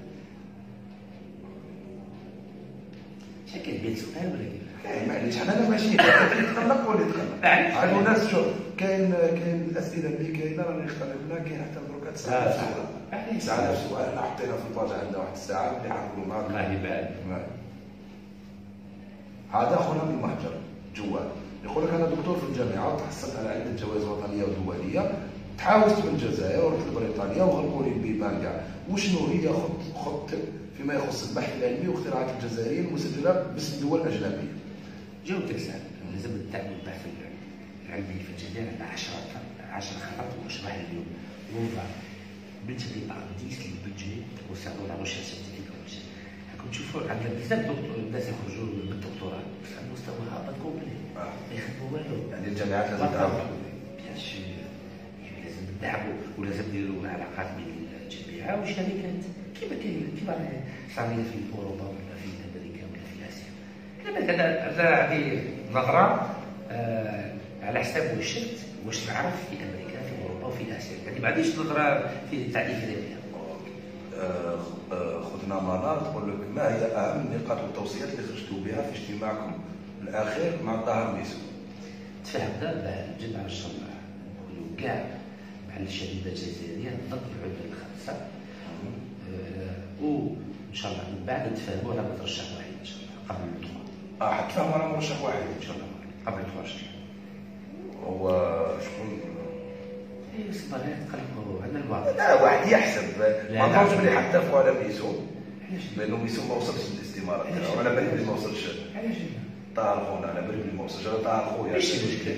شكل بين سؤال ولا كيف؟ معليش حنا ماشي يتقلق ولا يتقلق. عندو ناس شوف كاين الاسئله اللي كاينه راني اختلفنا كاين حتى دروك 9000 سؤال. 9000 سؤال انا حطينا في الباج عندنا واحد الساعه اللي حنقولوا معاك. الله يبارك. هذا خونا من المهجر جوال يقول لك انا دكتور في الجامعه وتحصلت على عده جوائز وطنيه ودوليه تحاولت من الجزائر ورحت لبريطانيا وغلقوا لي البيبان كاع. وشنو هي خطتك فيما يخص البحث العلمي واختراعات الجزائريين المسجله باسم دول اجنبيه؟ جاوبتك سهل. لازم ندعم البحث العلمي في الجزائر على 10 خطط واشرح اليوم وضع multiplié par 10 le budget concernant la recherche scientifique en Algérie. راكم تشوفوا عندنا بزاف الناس يخرجوا بالدكتوراه بس على المستوى هابط كومبلي ما يخدموا والو. يعني الجامعات لازم تعرف بيان سور لازم ندعموا ولازم نديروا علاقات بين الجامعه والشركات كيما صار في اوروبا ولا في امريكا ولا في اسيا. هذا عندي نظره على حساب واش نعرف في امريكا في اوروبا وفي اسيا، يعني ما عنديش نظره في تاع افريقيا. خذنا منار تقول لك ما هي اهم النقاط والتوصيات اللي خرجتوا بها في اجتماعكم الاخير مع طاهر ميسو؟ تفهمنا بجمع الشرطه نقولوا كاع مع الشريده الجزائريه ضد العدوان الخامسه، وان شاء الله من بعد نتفاهموا على مرشح واحد ان شاء الله قبل الدخول. حتفاهموا على مرشح واحد ان شاء الله قبل الدخول. هو شكون؟ الصبرات قلبوا عندنا الواقع. لا واحد يحسب ما نظنش بلي حتفقوا على ميسو لانه ميسو ما وصلش للاستماره تاعو. على بالي بلي ما وصلش. علاش؟ طاهر خونا على بالي بلي ما وصلش. طاهر خويا ماشي مشكل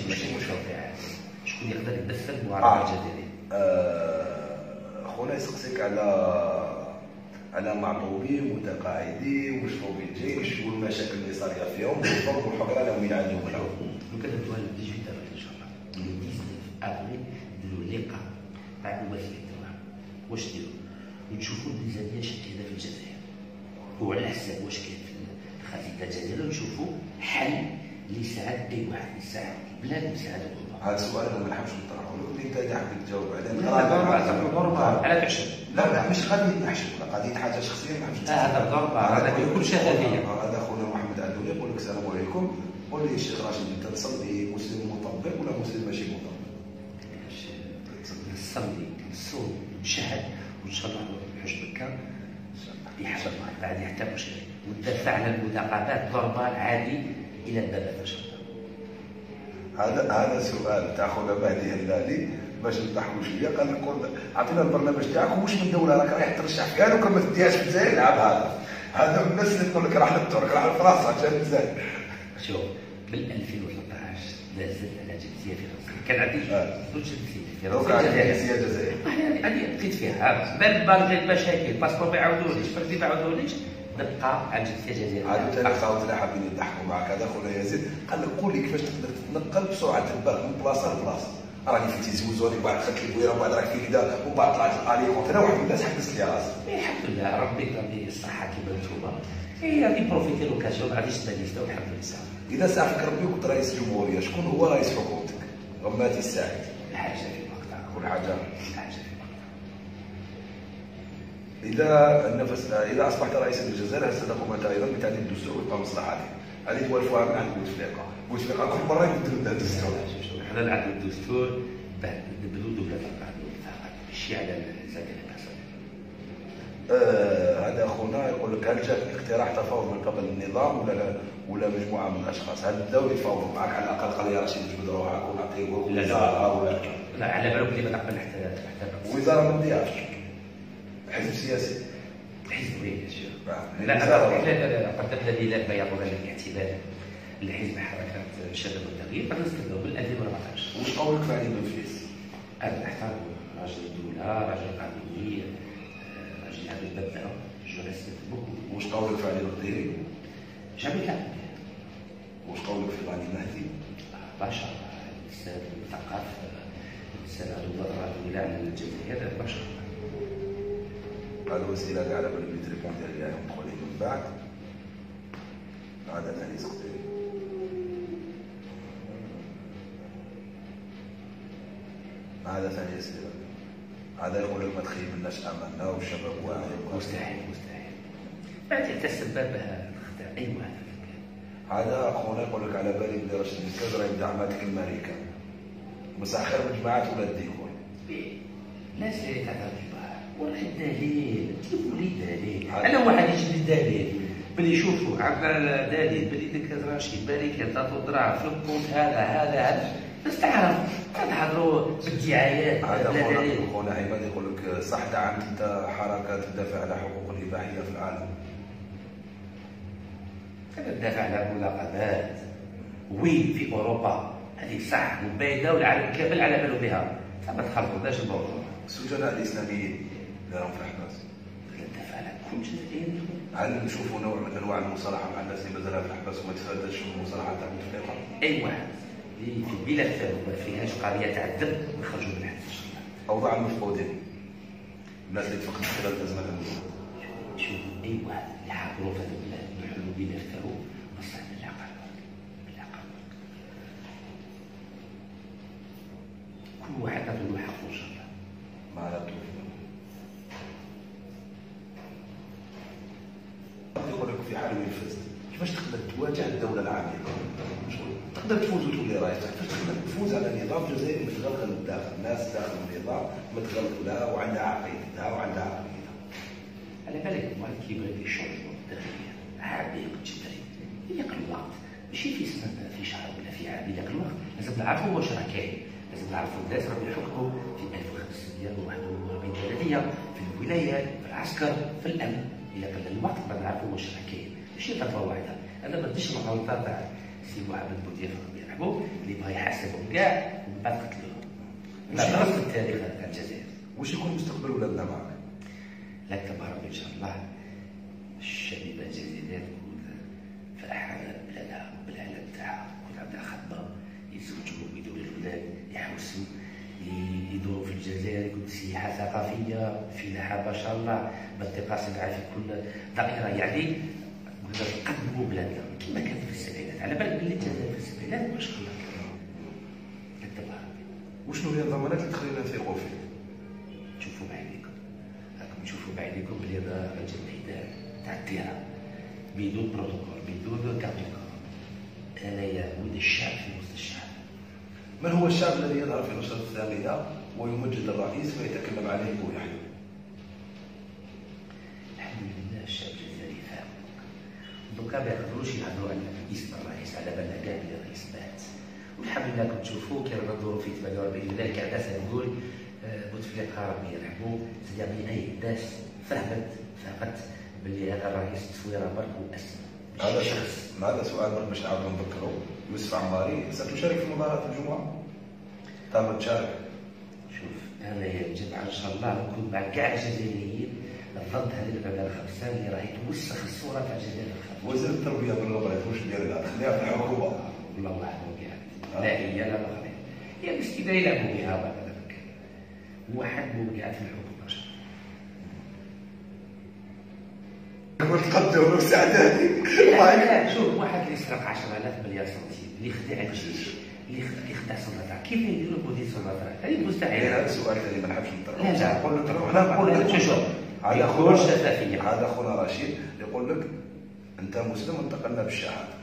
ماشي مشكل. شكون يقدر يدخل المعارضه الجزائريه؟ خونا يسقسيك على معطوبين متقاعدين ومشروبي الجيش والمشاكل اللي صاريه فيهم والضرب والحقره اللي هم يعانيو منها. لو كان ندوها ل 18 ان شاء الله ل 19 افريل نديروا اللقاء تاع الممثلين تاعنا واش نديروا ونشوفوا الميزانيه شكلها في الجزائر وعلى حساب واش كاين في الخريطه الجزائريه ونشوفوا حل اللي يساعد اي واحد، يساعد البلاد ويساعد الامه. هذا السؤال انا ما نحبش نطرحه لك انت اللي حبيت تجاوب بعدين. على تعشب لا مش غادي نحشم قضيه حاجه شخصيه ما نحبش. هذا ضربه هذا كل شهاديه. هذا خونا محمد عدولي يقول لك السلام عليكم، قول لي الشيخ راشد انت تصلي مسلم مطبق ولا مسلم ماشي مطبق؟ نصلي نصوم نشهد وان شاء الله نحج مكه يحفظ بعد يحتاج شيء وندافع على المناقبات ضربه عادي الى البلد ان شاء الله. هذا سؤال تاع خونا مهدي هلالي باش نضحكوا شويه. قال لك عطينا البرنامج تاعك وش من دوله راك رايح ترشح فيها لو كان ما تديهاش في الجزائر لعب هذا من الناس اللي تقول لك راح للترك راح لفرنسا جا الجزائر. شوف من 2013 لا زلت على جنسيه فرنسيه. كان عندي زوج جنسيات فرنسيه جزائريه. هذه بقيت فيها بل بالغ المشاكل باسبور ما يعاودوليش فردي ما يعاودوليش نبقى على الجنسيه الجزائريه. عاد ثاني خاوتنا حابين يضحكوا معك. هذا خونا يزيد قال لك قول لي كيفاش تقدر تتنقل بسرعه البال من بلاصه لبلاصه. راني في تيزوزوني وبعد خدت لي بويره وبعد راك في كذا وبعد طلعت القالي قلت انا واحد من الناس حبست لي راسي. الحمد لله ربي يعطيني الصحه كيما نتوما. غادي بروفيتي لوكازيون غادي نستانيستا والحمد لله. اذا سعفك ربي وكنت رئيس الجمهوريه شكون هو رئيس حكومتك؟ غماتي السعيد. الحاجه في وقتها. كل حاجه الحاجه في وقتها. اذا اصبحت رئيسا للجزائر هل ستقوم انت ايضا بتعديل الدستور وفق مصلحته؟ هذه توالفوها مع بوتفليقه. بوتفليقه كل مره يبدلوا لنا الدستور. حنا نعدلوا الدستور بعد نبدلوا دوله القانون فقط ماشي على زكاه البصر. هذا اخونا يقول لك هل جاك اقتراح تفاوض من قبل النظام ولا مجموعه من الاشخاص؟ هل بداو يتفاوضوا معك على الاقل قال يا رشيد نجبد روحك ونعطيك وزاره لا على بالك بلي ما نقبل حتى وزاره ما نديرهاش. حزب سياسي حزبي لا قدمنا لي ما يقول الاعتماد لحزب حركه الشباب والتغيير قد نستخدمه من 2014. وش قولك في علي بنفليس؟ انا نحترم راجل الدوله راجل قانوني راجل يعمل مبدا جو ريسبكت بوكو. وش قولك في علي القديري؟ جميل كلام. وش قولك في غاني مهدي؟ باشا الاستاذ مثقف الاستاذ رجل على الجزائر باشا. هذا الوسيله اللي على بالي التليفون ديالي عليهم دخولين من بعد. هذا انا سقطي. هذا ثاني يسير. هذا يقول لك ما تخيبناش املنا والشباب واعي. مستحيل بعد يتسبب بها نخدع اي واحد. هذا اخونا يقول لك على بالي بلي رشد الكازرة يبدا عماتك الماريكان بصح خير من جماعات ولا الديكور. الناس اللي تعرف ولا الدليل جيبوا لي دليل. انا واحد يجيب لي دليل بلي يشوفوا عندنا دليل بلي ديك راشد ماريكان تعطوا دراهم في الكونت هذا بس تعرف تنهضروا بالدعايات هذا لا دليل. خونا عماد يقول لك صح دعمت انت حركات تدافع على حقوق الاباحيه في العالم. تدافع على المناقضات وين في اوروبا هذيك صح مبينه والعالم كامل على باله بها، ما تخلطوناش الموضوع. السجناء الاسلاميين اللي راهم في الحبس تدافع على كل شيء. هل نشوفوا نوع من انواع المصالحه مع الناس اللي مازالها في الحبس وما تفاداش المصالحه تاع بوتفليقه؟ اي واحد اللي في البلاد تاعو ما فيهاش قضيه تاع الدم نخرجوا من الحبس ان شاء الله. اوضاع المفقودين الناس اللي تفقدت خلال الازمه الماضيه. شوف اي واحد اللي حاضروا في هذا البلاد يحلوا بلا فتاو مصلحه بالعقل بالعقل. كل واحد عنده حقه ان شاء الله. مع التوفيق. يقول لك في حال من الفسد كيفاش تقدر تواجه الدوله العامله؟ تقدر تفوز وتولي رئيس، كيفاش تقدر تفوز على نظام جزائري متغلغل للداخل، الناس داخل النظام متغلغله وعندها عقيدتها وعندها عقيدتها. على بالك واحد كيبغي في الشونجمون الداخليه عادي جدا ياكل الوقت ماشي في سنه في شهر ولا في عام ياكل الوقت. لازم نعرفوا واش راه كاين، لازم نعرفوا الناس راهم يحكموا في 1541 بلديه في الولايات في العسكر في الامن. الا كان الوقت ما نعرفوا واش راه كاين ماشي فتره واحده. انا ما نديش الغلطه تاع سي محمد بوديف ربي يرحمه اللي بغى يحاسبهم كاع ومن بعد قتلوهم. لا درست التاريخ تاع الجزائر. واش يكون مستقبل ولادنا معك؟ لك ربي ان شاء الله الشبيبه الجزائريه تكون فرحانه ببلادها وبالعالم تاعها، يكون عندها خدمه يزوجوا ويدوروا الولاد يحوسوا يدوروا في الجزائر، يكون سياحه ثقافيه فلاحه ما شاء الله، منطقه صناعيه في كل دائره يعني نقدموا بلادنا كما كانت في السبعينات. على بالك باللي الجزائر في السبعينات ما شاء الله كتب ربي. وشنو هي الضمانات اللي تخلينا نثيقوا فيك؟ تشوفوا بعينيكم راكم تشوفوا بعينيكم بلي هذا رجل ميدان تاع الطيران بدون بروتوكول بدون كابيكول. انايا ولد الشعب في وسط الشعب. من هو الشعب الذي يظهر في نشرة الثانية ويمجد الرئيس ويتكلم عليه ويحييه؟ الحمد لله الشعب الجزائري فاهم. دوكا ما يقدروش يهضروا على اسم الرئيس على بالنا كاع بلي الرئيس مات. والحمد لله كنت تشوفوا كي ندوروا في 48 ولايه كاع الناس تقول بوتفليقه ربي يرحمه يعني اي ناس فهمت باللي هذا الرئيس تصويره برك واسم. هذا شخص هذا سؤال برك باش نعاودوا نذكروا. يوسف عماري ستشارك في مظاهرات الجمعه؟ تم تشارك؟ شوف انا يا الجمعه ان شاء الله نكون مع كاع الجزائريين ضد هذه البلده الخمسه اللي راهي توسخ الصوره تاع الجزائر الخمسه. وزير التربيه بالغبره واش داير؟ خليها في الحكومه. والله واحد وقعت لا هي لا مغرب هي مسكينه يلعبوا بها بعد ذلك. واحد وقعت في الحكومه ان شاء الله. تقدم مساعداتي. لا شوف واحد اللي سرق 10,000 مليار سنتيم اللي خدع الجيش اللي خدع سلطه كيف يديروا بودي سلطه؟ هذه مستحيل. هذا السؤال ثاني ما نحبش نطرحه. لا نقول لك انا نقول لك شوف هذا خونا الشفافيه. هذا خونا رشيد يقول لك انت مسلم وانتقلنا بالشهاده.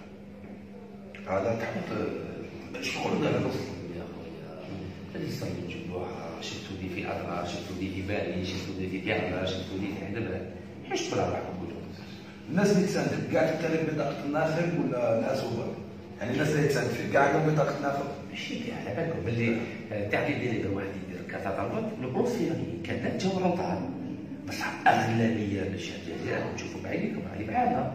هذا تحط شغل يا خويا هذه صار الجموع شفتوني في اضرار شفتوني في بالي شفتوني في كاميرا شفتوني في حدبه عشت ولا راح نقول الناس اللي تساندك كاع تمتلك بطاقه الناخب ولا ناس هو؟ يعني الناس اللي تساند فيك كاع عندهم بطاقه ناخب؟ ماشي كاع على بالكم باللي التعديل ديال يدير واحد يدير كتطلبات البروسيري كانت جورنطال بصح اغلبيه الشعب الجزائري تشوفوا بعينكم راهي معانا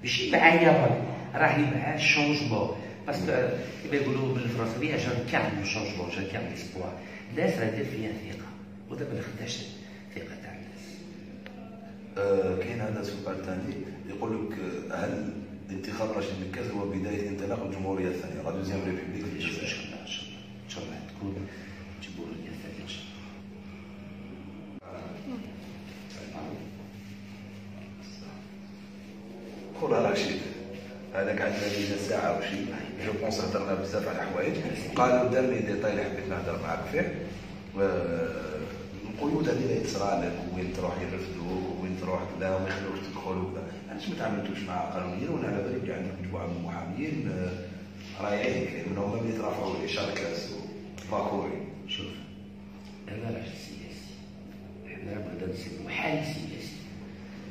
ماشي معايا برك راهي مع الشونجمون باسكو كما يقولوا بالفرنسيه جان كارم لو شونجمون جان كارم ليسبوار. الناس راه دير فيها ثقه ودابا ما خداش الثقه تاع الناس. كاين هذا سؤال ثاني يقول لك هل انتخاب رشيد بن كاز هو بدايه انطلاق الجمهوريه الثانيه لا دوزيام ريبوبليك في ان الجزائر؟ شاء الله ان شاء الله تكون جمهوريه ثانيه ان شاء الله. خونا رشيد هذاك عندنا لينا ساعه وشي جو بونس هضرنا بزاف على حوايج قالوا دارني ديتاي اللي حبيت نهضر معاك فيه. القيود هذه اللي تصرى لك وين تروح يرفدوك وين تروح لا وما يخلوكش تدخل وكذا، علاش ما تعاملتوش مع قانونيين؟ وانا على بالي بلي عندك مجموعه من المحاميين رايحين منهم اللي يترافعوا شركات ماكوري. شوف انا راجل سياسي احنا بغينا نسيبو حال سياسي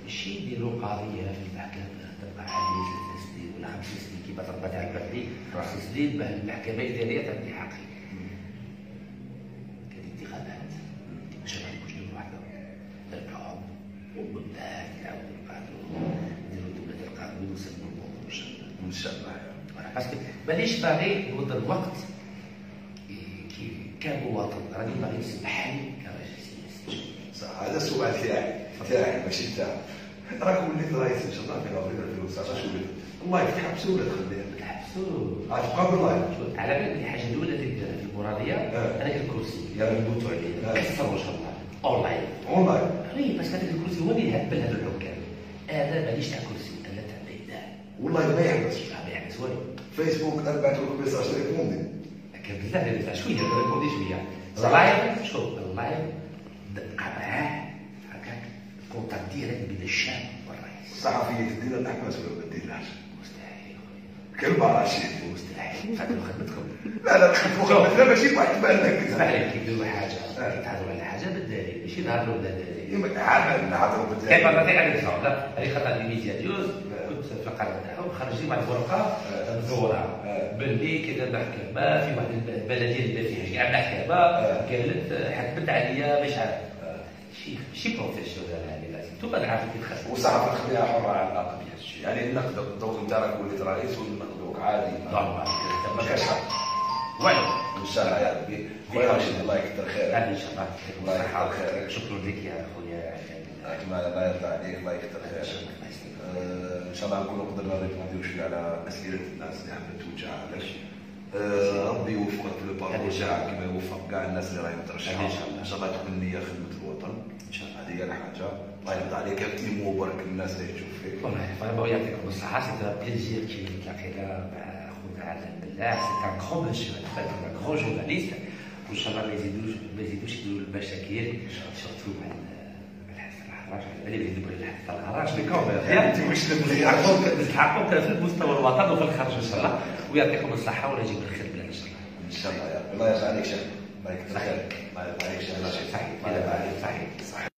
ماشي نديرو قضيه في المحكمه تبقى حبس 3 سنين ولا 5 سنين كيما الخطبه تاع البدري خص جديد باه المحكمه الاداريه تعطي حقي. كانت انتخابات مش غاديش نديرو وحده نرجعوا ومن بعد نعاودو نقعدو نديرو دوله القانون ونسموا الموضوع ان شاء الله. باسكو مانيش باغي نوض الوقت كمواطن راني باغي نسمح لي كراجل سياسي. صح، هذا السؤال تاعي ماشي تاعك. راك وليت رئيس ان شاء الله في افريقيا 2019 وليت الله يفتح حبسه ولا تخليه؟ حبسو غتبقى بالله. على بالك الحاجه الاولى في المراديه انا الكرسي اللي نبوتو عليه كسر وجه الله اونلاين. وي باسكو هذاك الكرسي هو اللي يهبل هذا الحكام. انا مانيش تاع كرسي انا تاع ميدان. والله ما يحبسش. ما يحبس والو. فيسبوك انا بعثت لك ميساج ريبوندي. كان بزاف تاع شويه ريبوندي شويه. اللايف شوف اللايف معاه هكاك كونتاكت ديريكت بين الشعب والرئيس. الصحفيه تدير الاحماس ولا ما تديرهاش؟ مستحيل كلمه راشد. مستحيل فاتوا خدمتكم. لا خدمتنا ماشي واحد بان لك. اسمح لي كيديروا حاجه كيتهضروا على حاجه بالدليل ماشي يهضروا بلا دليل. نهضروا بالدليل. كيف نعطيك على مثال لا هذه خطا لي ميديا نيوز كنت في القناه تاعهم خرج لي واحد الورقه مزوره باللي كذا المحكمه في واحد البلديه اللي فيها كاع المحكمه قالت حكمت عليا مش عارف شي بروفيسيونال يعني لازم انتم نعرفوا كيف تخدموا. والصحافه تخليها حره على الاقل بهذا الشيء، يعني النقد الضوء نتاعك وليت رئيس ونقدوك عادي ما كاش حق. والو ان شاء الله يا ربي. خويا رشيد الله يكثر خيرك. ان شاء الله الله يكثر خيرك. شكرا لك يا خويا. الله يرضى عليك الله يكثر خيرك. ان شاء الله نكونوا قدرنا نريبونديو شويه على اسئله الناس اللي عندها توجع عليك. ربي يوفقك في الباركور تاعك كما يوفق كاع الناس اللي راهي مترشحه. ان شاء الله تكون النيه خدمه الوطن. ان شاء الله هذه هي الحاجه. الله يرضى عليك كيف مبارك الناس اللي تشوف فيك. والله فريمون يعطيكم الصحه سي ان بليزير كي نتلاقينا مع خونا عادل بالله سي ان كرون مسيو ان كرون جورناليست وان شاء الله ما يزيدوش يديروا المشاكل سورتو مع الحسن الحراج اللي بيديروا الحسن الحراج انت واش نلحقوك في المستوى الوطني وفي الخارج ان شاء الله ويعطيكم الصحه ونجيب الخير بلا ان شاء الله. ان شاء الله يا رب. الله يرضى عليك شيخ. الله يكثر خيرك. الله يرضى عليك شيخ. صحيح صحيح.